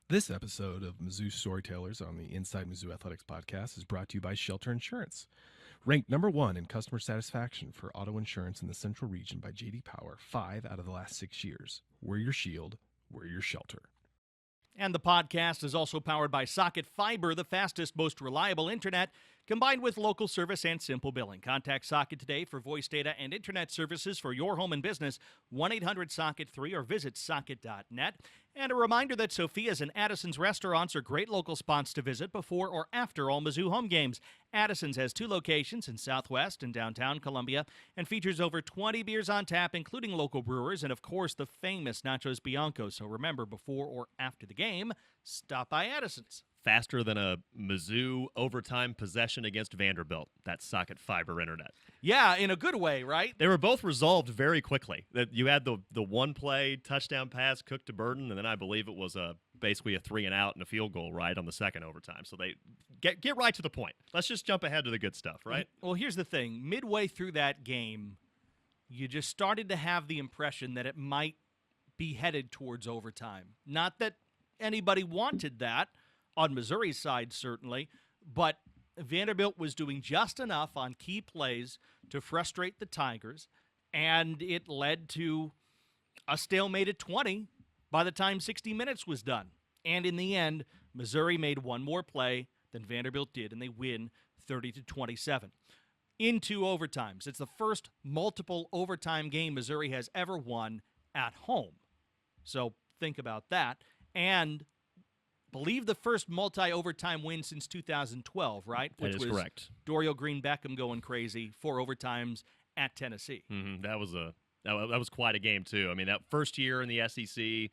This episode of Mizzou Storytellers on the Inside Mizzou Athletics podcast is brought to you by Shelter Insurance. Ranked number 1 in customer satisfaction for auto insurance in the Central Region by J.D. Power 5 out of the last 6 years. We're your shield. We're your shelter. And the podcast is also powered by Socket Fiber, the fastest, most reliable internet, combined with local service and simple billing. Contact Socket today for voice data and internet services for your home and business, 1-800-SOCKET3, or visit socket.net. And a reminder that Sophia's and Addison's restaurants are great local spots to visit before or after all Mizzou home games. Addison's has 2 locations in Southwest and downtown Columbia and features over 20 beers on tap, including local brewers and, of course, the famous Nachos Bianco. So remember, before or after the game, stop by Addison's. Faster than a Mizzou overtime possession against Vanderbilt. That's Socket Fiber Internet. Yeah, in a good way, right? They were both resolved very quickly. That you had the one play touchdown pass cooked to Burden, and then I believe it was basically a 3-and-out and a field goal right on the second overtime. So they get right to the point. Let's just jump ahead to the good stuff, right? Well, here's the thing. Midway through that game, you just started to have the impression that it might be headed towards overtime. Not that anybody wanted that. On Missouri's side, certainly, but Vanderbilt was doing just enough on key plays to frustrate the Tigers, and it led to a stalemate at 20 by the time 60 minutes was done. And in the end, Missouri made one more play than Vanderbilt did, and they win 30-27. In 2 overtimes. It's the first multiple overtime game Missouri has ever won at home. So think about that. And believe the first multi-overtime win since 2012, right? That is correct. Dorial Green Beckham going crazy, 4 overtimes at Tennessee. Mm-hmm. That was quite a game too. I mean, that first year in the SEC,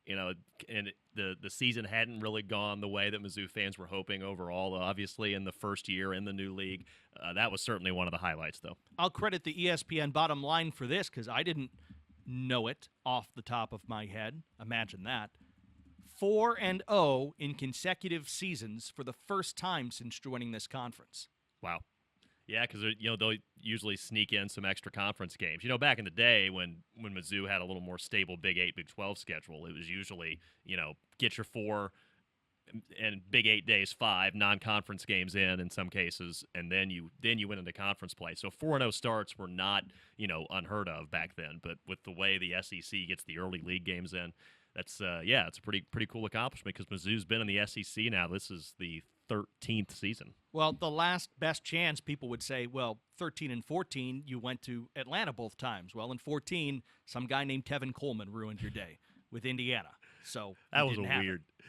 and the season hadn't really gone the way that Mizzou fans were hoping overall. Obviously, in the first year in the new league, that was certainly one of the highlights, though. I'll credit the ESPN bottom line for this because I didn't know it off the top of my head. Imagine that. 4-0 in consecutive seasons for the first time since joining this conference. Wow. Yeah, because they'll usually sneak in some extra conference games. Back in the day when Mizzou had a little more stable Big 8, Big 12 schedule, it was usually, get your 4 and Big 8 days, 5 non-conference games in some cases, and then you went into conference play. So 4-0 starts were not unheard of back then. But with the way the SEC gets the early league games in, that's it's a pretty cool accomplishment because Mizzou's been in the SEC now. This is the 13th season. Well, the last best chance, people would say, well, 13 and 14, you went to Atlanta both times. Well, in 14, some guy named Tevin Coleman ruined your day with Indiana. So that was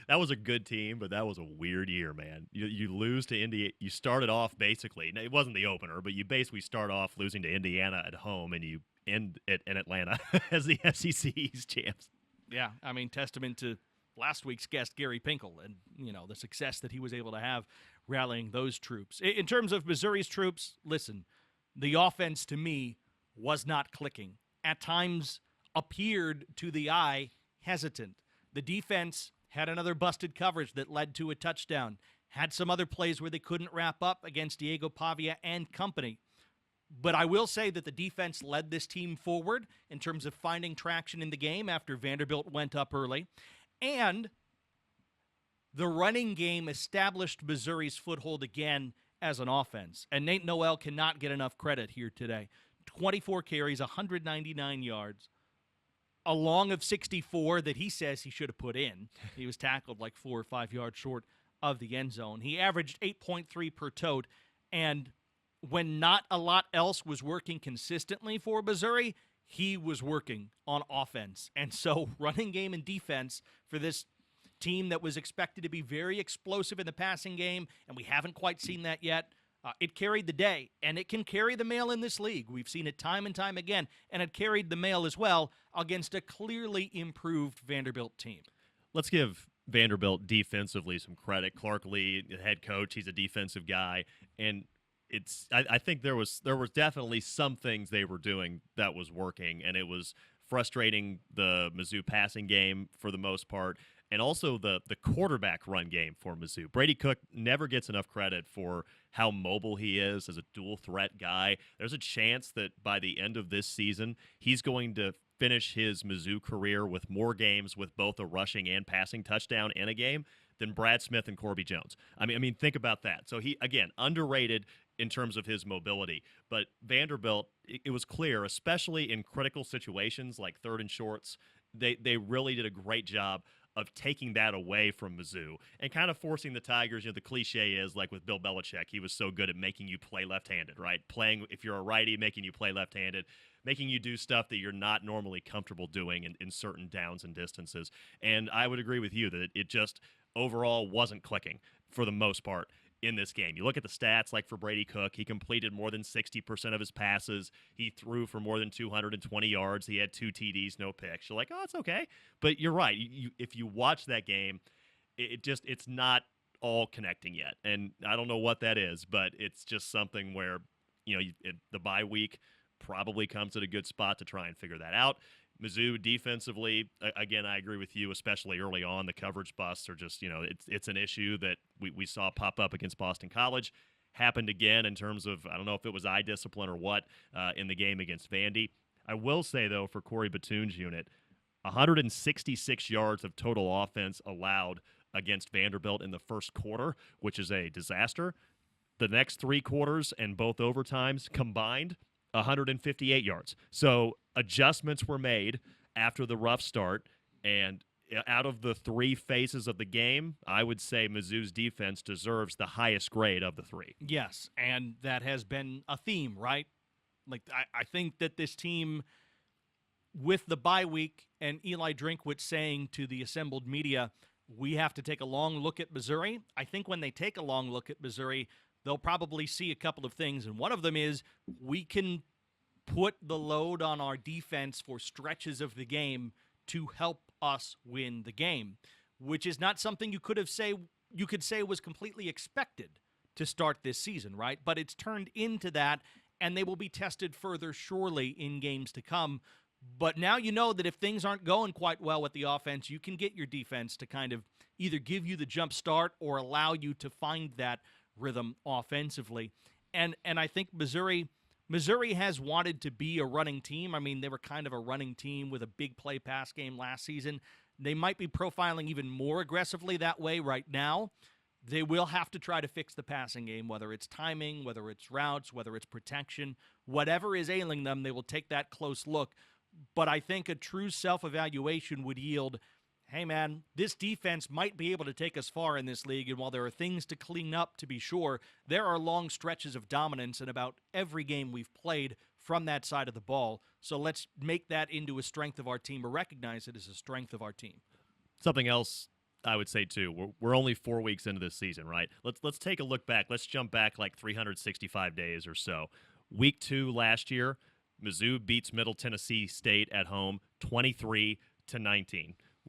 that was a good team, but that was a weird year, man. You lose to Indiana. You started off basically, it wasn't the opener, but you basically start off losing to Indiana at home, and you end in Atlanta as the SEC East champs. Yeah, I mean, testament to last week's guest, Gary Pinkel, and, the success that he was able to have rallying those troops. In terms of Missouri's troops, listen, the offense to me was not clicking. At times appeared to the eye hesitant. The defense had another busted coverage that led to a touchdown. Had some other plays where they couldn't wrap up against Diego Pavia and company. But I will say that the defense led this team forward in terms of finding traction in the game after Vanderbilt went up early. And the running game established Missouri's foothold again as an offense. And Nate Noel cannot get enough credit here today. 24 carries, 199 yards, a long of 64 that he says he should have put in. He was tackled like 4 or 5 yards short of the end zone. He averaged 8.3 per tote, and when not a lot else was working consistently for Missouri, he was working on offense. And so running game and defense for this team that was expected to be very explosive in the passing game, and we haven't quite seen that yet, it carried the day, and it can carry the mail in this league. We've seen it time and time again, and it carried the mail as well against a clearly improved Vanderbilt team. Let's give Vanderbilt defensively some credit. Clark Lee, the head coach, he's a defensive guy, and I think there was definitely some things they were doing that was working, and it was frustrating the Mizzou passing game for the most part, and also the quarterback run game for Mizzou. Brady Cook never gets enough credit for how mobile he is as a dual threat guy. There's a chance that by the end of this season, he's going to finish his Mizzou career with more games with both a rushing and passing touchdown in a game than Brad Smith and Corby Jones. I mean, think about that. So he, again, underrated in terms of his mobility. But Vanderbilt, it was clear, especially in critical situations like third and shorts, they really did a great job of taking that away from Mizzou and kind of forcing the Tigers. The cliche is like with Bill Belichick, he was so good at making you play left-handed, right? Playing, if you're a righty, making you play left-handed, making you do stuff that you're not normally comfortable doing in certain downs and distances. And I would agree with you that it just overall wasn't clicking for the most part in this game. You look at the stats, like for Brady Cook, he completed more than 60% of his passes. He threw for more than 220 yards. He had 2 TDs, no picks. You're like, oh, it's okay. But you're right. If you watch that game, it's not all connecting yet. And I don't know what that is, but it's just something where, the bye week probably comes at a good spot to try and figure that out. Mizzou defensively, again, I agree with you, especially early on. The coverage busts are just, it's an issue that we saw pop up against Boston College. Happened again in terms of, I don't know if it was eye discipline or what, in the game against Vandy. I will say, though, for Corey Batoon's unit, 166 yards of total offense allowed against Vanderbilt in the first quarter, which is a disaster. The next 3 quarters and both overtimes combined, 158 yards. So adjustments were made after the rough start, and out of the 3 phases of the game, I would say Mizzou's defense deserves the highest grade of the 3. Yes, and that has been a theme, right? Like, I think that this team, with the bye week and Eli Drinkwitz saying to the assembled media, we have to take a long look at Missouri. I think when they take a long look at Missouri, they'll probably see a couple of things, and one of them is we can put the load on our defense for stretches of the game to help us win the game, which is not something you could say was completely expected to start this season, right? But it's turned into that, and they will be tested further surely in games to come. But now you know that if things aren't going quite well with the offense, you can get your defense to kind of either give you the jump start or allow you to find that rhythm offensively. And I think Missouri has wanted to be a running team. I mean, they were kind of a running team with a big play pass game last season. They might be profiling even more aggressively that way right now. They will have to try to fix the passing game, whether it's timing, whether it's routes, whether it's protection. Whatever is ailing them, they will take that close look. But I think a true self-evaluation would yield, hey, man, this defense might be able to take us far in this league, and while there are things to clean up, to be sure, there are long stretches of dominance in about every game we've played from that side of the ball. So let's make that into a strength of our team, or recognize it as a strength of our team. Something else I would say, too, we're only 4 weeks into this season, right? Let's take a look back. Let's jump back like 365 days or so. Week 2 last year, Mizzou beats Middle Tennessee State at home 23-19.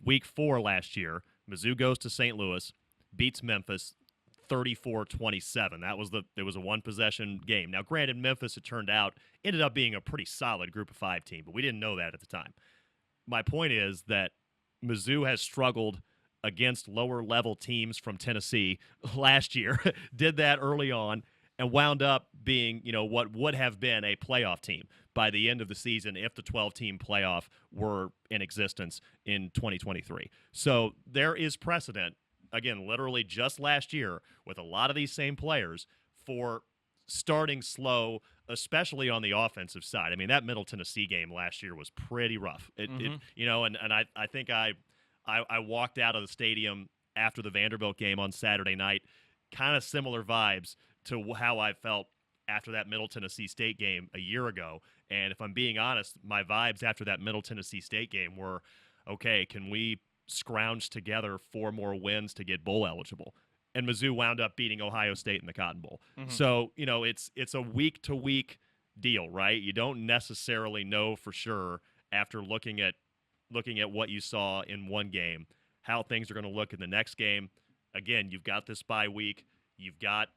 Week 4 last year, Mizzou goes to St. Louis, beats Memphis 34-27. It was a one-possession game. Now, granted, Memphis, it turned out, ended up being a pretty solid Group of 5 team, but we didn't know that at the time. My point is that Mizzou has struggled against lower-level teams from Tennessee last year, did that early on, and wound up being, what would have been a playoff team by the end of the season if the 12-team playoff were in existence in 2023. So there is precedent, again, literally just last year, with a lot of these same players, for starting slow, especially on the offensive side. I mean, that Middle Tennessee game last year was pretty rough. I think I walked out of the stadium after the Vanderbilt game on Saturday night, kind of similar vibes to how I felt after that Middle Tennessee State game a year ago. And if I'm being honest, my vibes after that Middle Tennessee State game were, okay, can we scrounge together 4 more wins to get bowl eligible? And Mizzou wound up beating Ohio State in the Cotton Bowl. Mm-hmm. So, it's a week-to-week deal, right? You don't necessarily know for sure after looking at what you saw in one game how things are going to look in the next game. Again, you've got this bye week. You've got,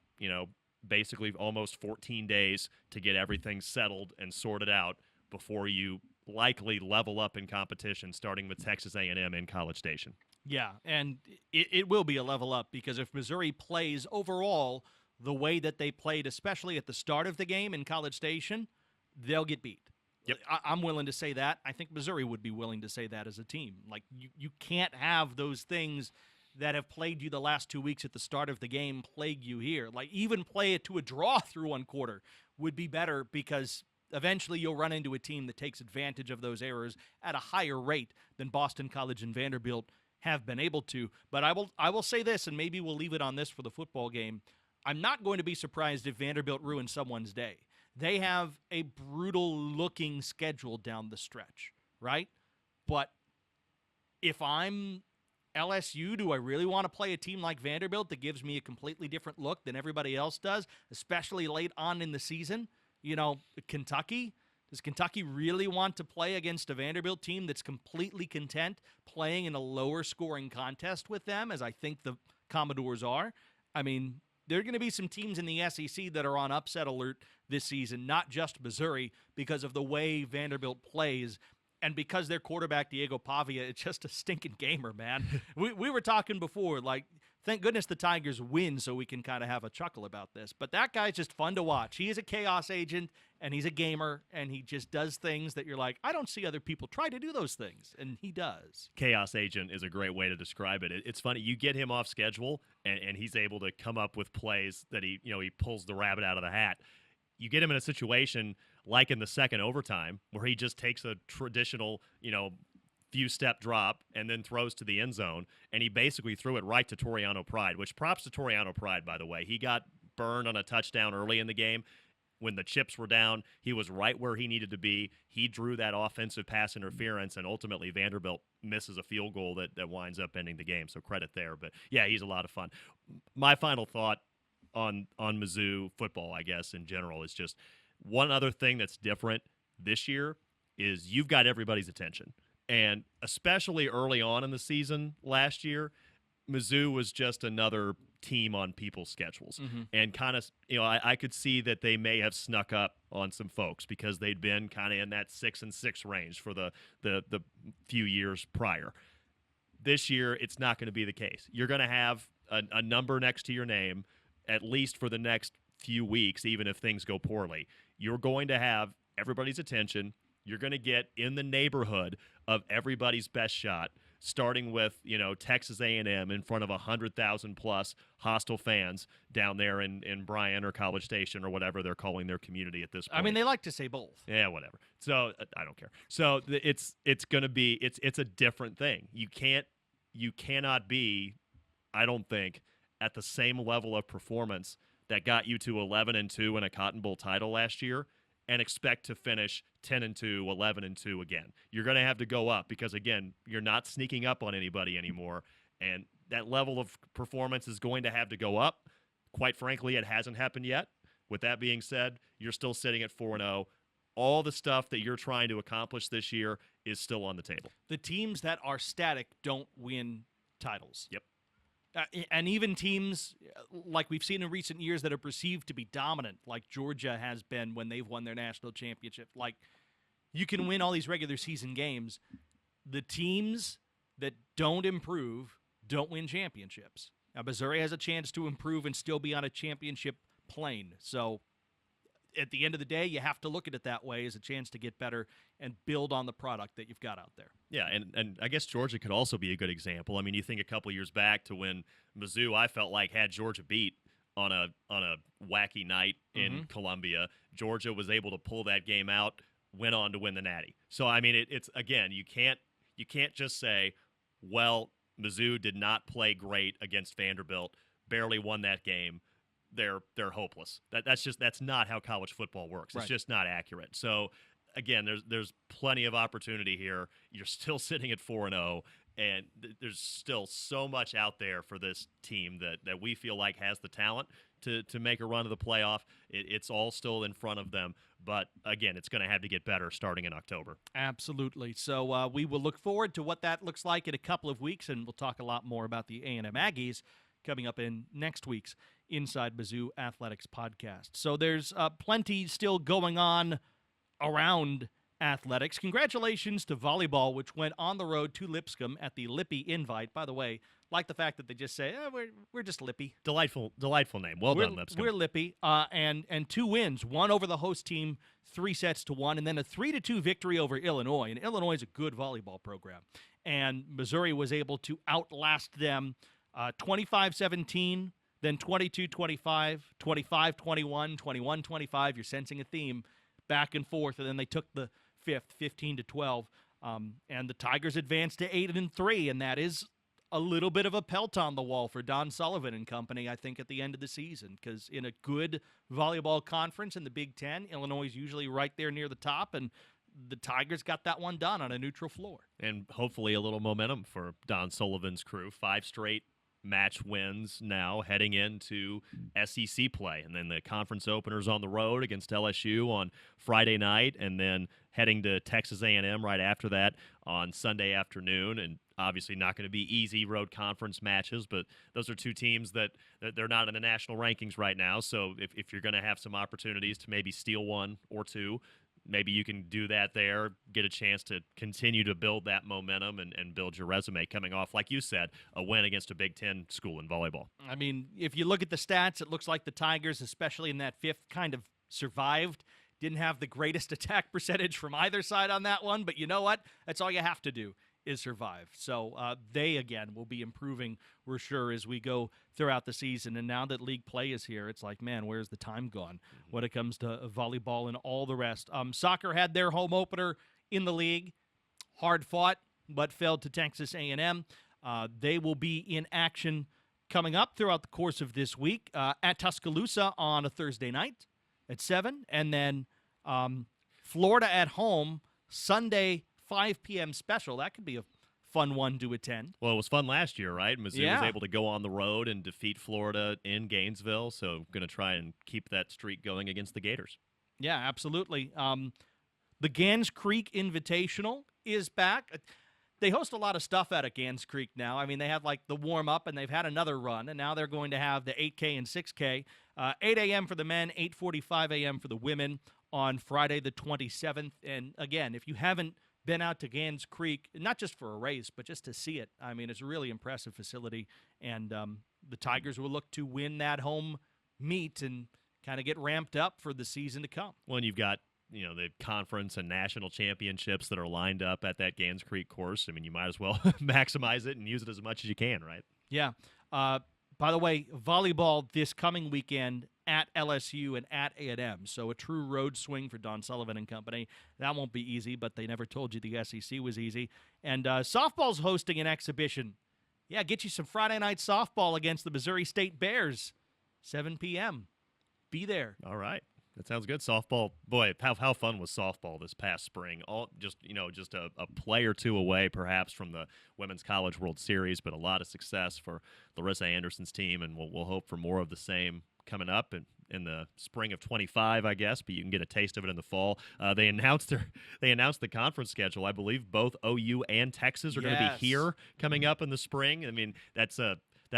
basically almost 14 days to get everything settled and sorted out before you likely level up in competition, starting with Texas A&M in College Station. Yeah, and it will be a level up, because if Missouri plays overall the way that they played, especially at the start of the game in College Station, they'll get beat. Yep. I'm willing to say that. I think Missouri would be willing to say that as a team. Like, you can't have those things that have plagued you the last 2 weeks at the start of the game plague you here. Like, even play it to a draw through one quarter would be better, because eventually you'll run into a team that takes advantage of those errors at a higher rate than Boston College and Vanderbilt have been able to. But I will say this, and maybe we'll leave it on this for the football game. I'm not going to be surprised if Vanderbilt ruins someone's day. They have a brutal-looking schedule down the stretch, right? But if I'm LSU, do I really want to play a team like Vanderbilt that gives me a completely different look than everybody else does, especially late on in the season? Kentucky? Does Kentucky really want to play against a Vanderbilt team that's completely content playing in a lower-scoring contest with them, as I think the Commodores are? I mean, there are going to be some teams in the SEC that are on upset alert this season, not just Missouri, because of the way Vanderbilt plays. And because their quarterback, Diego Pavia, is just a stinking gamer, man. We were talking before, like, thank goodness the Tigers win so we can kind of have a chuckle about this. But that guy's just fun to watch. He is a chaos agent, and he's a gamer, and he just does things that you're like, I don't see other people try to do those things, and he does. Chaos agent is a great way to describe it. It's funny. You get him off schedule, and he's able to come up with plays that he pulls the rabbit out of the hat. You get him in a situation like in the second overtime where he just takes a traditional, few-step drop and then throws to the end zone, and he basically threw it right to Toriano Pride, which props to Toriano Pride, by the way. He got burned on a touchdown early in the game. When the chips were down, he was right where he needed to be. He drew that offensive pass interference, and ultimately Vanderbilt misses a field goal that winds up ending the game, so credit there. But, yeah, he's a lot of fun. My final thought on Mizzou football, I guess, in general, is just one other thing that's different this year is you've got everybody's attention. And especially early on in the season last year, Mizzou was just another team on people's schedules. Mm-hmm. And kind of, I could see that they may have snuck up on some folks because they'd been kind of in that 6-6 range for the few years prior. This year, it's not going to be the case. You're going to have a number next to your name, at least for the next few weeks, even if things go poorly. You're going to have everybody's attention. You're going to get in the neighborhood of everybody's best shot. starting with Texas A&M in front of 100,000 plus hostile fans down there in Bryan or College Station or whatever they're calling their community at this point. I mean, they like to say both. Yeah, whatever. So I don't care. So it's going to be it's a different thing. You cannot be, I don't think, at the same level of performance that got you to 11-2 in a Cotton Bowl title last year and expect to finish 10-2, 11-2 again. You're going to have to go up because, again, you're not sneaking up on anybody anymore, and that level of performance is going to have to go up. Quite frankly, it hasn't happened yet. With that being said, you're still sitting at 4-0. All the stuff that you're trying to accomplish this year is still on the table. The teams that are static don't win titles. Yep. And even teams like we've seen in recent years that are perceived to be dominant, like Georgia has been when they've won their national championship. Like, you can win all these regular season games. The teams that don't improve don't win championships. Now, Missouri has a chance to improve and still be on a championship plane. So at the end of the day, you have to look at it that way as a chance to get better and build on the product that you've got out there. Yeah, and I guess Georgia could also be a good example. I mean, you think a couple years back to when Mizzou, I felt like, had Georgia beat on a wacky night in Columbia. Georgia was able to pull that game out, went on to win the Natty. So I mean, it's again, you can't just say, well, Mizzou did not play great against Vanderbilt, barely won that game. They're hopeless. That's not how college football works. It's just not accurate. So again, there's plenty of opportunity here. You're still sitting at 4-0, and there's still so much out there for this team that we feel like has the talent to make a run to the playoff. It's all still in front of them. But again, it's going to have to get better starting in October. Absolutely. So we will look forward to what that looks like in a couple of weeks, and we'll talk a lot more about the A&M Aggies coming up in next week's Inside Mizzou Athletics podcast. So there's plenty still going on around athletics. Congratulations to volleyball, which went on the road to Lipscomb at the Lippy Invite. By the way, like the fact that they just say, we're just Lippy. Delightful name. Well done, Lipscomb. We're Lippy. And 2 wins, one over the host team, 3-1, and then a 3-2 victory over Illinois. And Illinois is a good volleyball program. And Missouri was able to outlast them 25-17, then 22-25, 25-21, 21-25. You're sensing a theme back and forth, and then they took the fifth, 15-12, and the Tigers advanced to 8-3, and that is a little bit of a pelt on the wall for Don Sullivan and company, I think, at the end of the season, because in a good volleyball conference in the Big Ten, Illinois is usually right there near the top, and the Tigers got that one done on a neutral floor. And hopefully a little momentum for Don Sullivan's crew. 5 straight match wins now heading into SEC play, and then the conference openers on the road against LSU on Friday night, and then heading to Texas A&M right after that on Sunday afternoon. And obviously not going to be easy road conference matches, but those are 2 teams that they're not in the national rankings right now. So if you're going to have some opportunities to maybe steal 1 or 2, maybe you can do that there, get a chance to continue to build that momentum and build your resume coming off, like you said, a win against a Big Ten school in volleyball. I mean, if you look at the stats, it looks like the Tigers, especially in that 5th, kind of survived. Didn't have the greatest attack percentage from either side on that one, but you know what? That's all you have to do is survive. So they, again, will be improving, we're sure, as we go throughout the season. And now that league play is here, it's like, man, where's the time gone when it comes to volleyball and all the rest? Soccer had their home opener in the league. Hard fought, but fell to Texas A&M. They will be in action coming up throughout the course of this week at Tuscaloosa on a Thursday night at 7. And then Florida at home Sunday 5 p.m. special. That could be a fun one to attend. Well, it was fun last year, right? Mizzou was able to go on the road and defeat Florida in Gainesville, so going to try and keep that streak going against the Gators. Yeah, absolutely. The Gans Creek Invitational is back. They host a lot of stuff out at Gans Creek now. I mean, they had like the warm-up, and they've had another run, and now they're going to have the 8K and 6K. 8 a.m. for the men, 8:45 a.m. for the women on Friday the 27th. And again, if you haven't been out to Gans Creek, not just for a race, but just to see it. I mean, it's a really impressive facility, and the Tigers will look to win that home meet and kind of get ramped up for the season to come. Well, and you've got the conference and national championships that are lined up at that Gans Creek course. I mean, you might as well maximize it and use it as much as you can, right? Yeah. By the way, volleyball this coming weekend at LSU and at A&M. So a true road swing for Don Sullivan and company. That won't be easy, but they never told you the SEC was easy. And softball's hosting an exhibition. Yeah, get you some Friday night softball against the Missouri State Bears, 7 p.m. Be there. All right. That sounds good. Softball, boy, how fun was softball this past spring? Just a play or two away, perhaps, from the Women's College World Series, but a lot of success for Larissa Anderson's team, and we'll hope for more of the same coming up in the spring of 25, I guess. But you can get a taste of it in the fall. They announced the conference schedule. I believe both OU and Texas are going to be here coming up in the spring. I mean, that's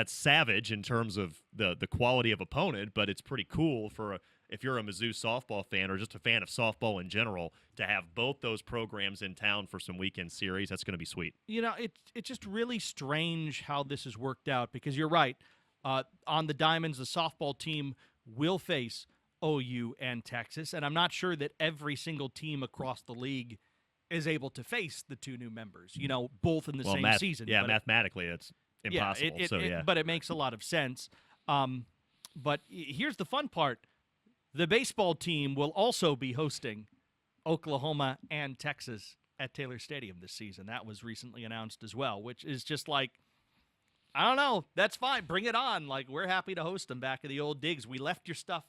savage in terms of the quality of opponent, but it's pretty cool if you're a Mizzou softball fan or just a fan of softball in general, to have both those programs in town for some weekend series. That's going to be sweet. It's just really strange how this has worked out, because you're right. On the Diamonds, the softball team will face OU and Texas, and I'm not sure that every single team across the league is able to face the two new members, both in the same season. Yeah, mathematically, it's impossible. But it makes a lot of sense. But here's the fun part. The baseball team will also be hosting Oklahoma and Texas at Taylor Stadium this season. That was recently announced as well, which is just like, I don't know. That's fine. Bring it on. Like, we're happy to host them back at the old digs. We left your stuff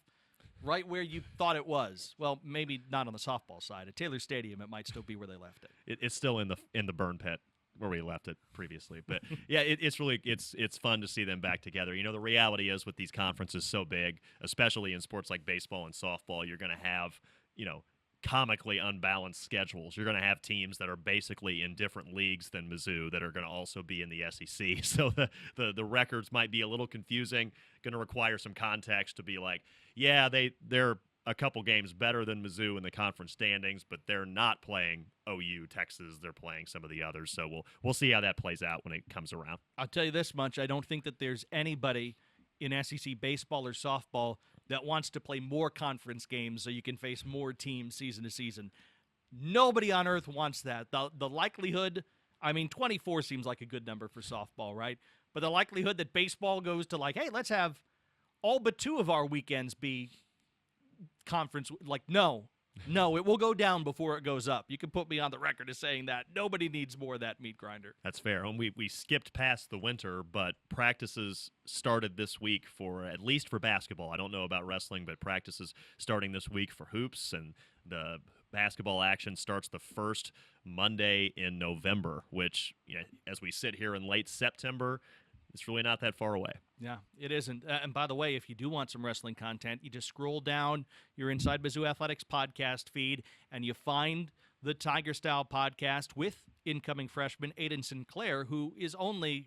right where you thought it was. Well, maybe not on the softball side. At Taylor Stadium, it might still be where they left it. It's still in the burn pit where we left it previously. But yeah, it's fun to see them back together. The reality is, with these conferences so big, especially in sports like baseball and softball, you're going to have, comically unbalanced schedules. You're going to have teams that are basically in different leagues than Mizzou that are going to also be in the SEC. So the records might be a little confusing, going to require some context to be like, yeah, they're a couple games better than Mizzou in the conference standings, but they're not playing OU, Texas. They're playing some of the others. So we'll see how that plays out when it comes around. I'll tell you this much. I don't think that there's anybody in SEC baseball or softball that wants to play more conference games so you can face more teams season to season. Nobody on earth wants that. The likelihood, 24 seems like a good number for softball, right? But the likelihood that baseball goes to hey, let's have all but two of our weekends be conference, no, it will go down before it goes up. You can put me on the record as saying that. Nobody needs more of that meat grinder. That's fair. And we skipped past the winter, but practices started this week at least for basketball. I don't know about wrestling, but practices starting this week for hoops, and the basketball action starts the first Monday in November, which, as we sit here in late September, it's really not that far away. Yeah, it isn't. And by the way, if you do want some wrestling content, you just scroll down your Inside Mizzou Athletics podcast feed, and you find the Tiger Style podcast with incoming freshman Aiden Sinclair, who is only,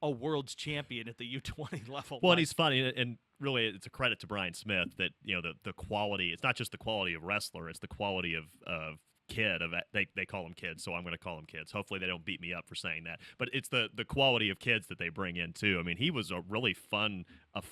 a world's champion at the U20 level. Well, and he's funny, and really it's a credit to Brian Smith that, the quality, it's not just the quality of wrestler, it's the quality of kid. They call them kids, so I'm going to call them kids. Hopefully they don't beat me up for saying that. But it's the quality of kids that they bring in too. He was a really fun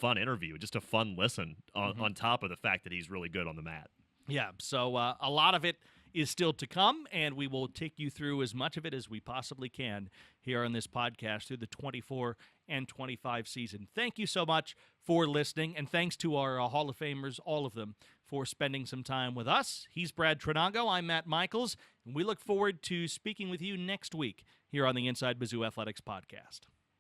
interview, just a fun listen on top of the fact that he's really good on the mat. Yeah, so a lot of it is still to come, and we will take you through as much of it as we possibly can here on this podcast through the 24 and 25 season. Thank you so much for listening, and thanks to our Hall of Famers, all of them, for spending some time with us. He's Brad Trinago. I'm Matt Michaels, and we look forward to speaking with you next week here on the Inside Mizzou Athletics podcast.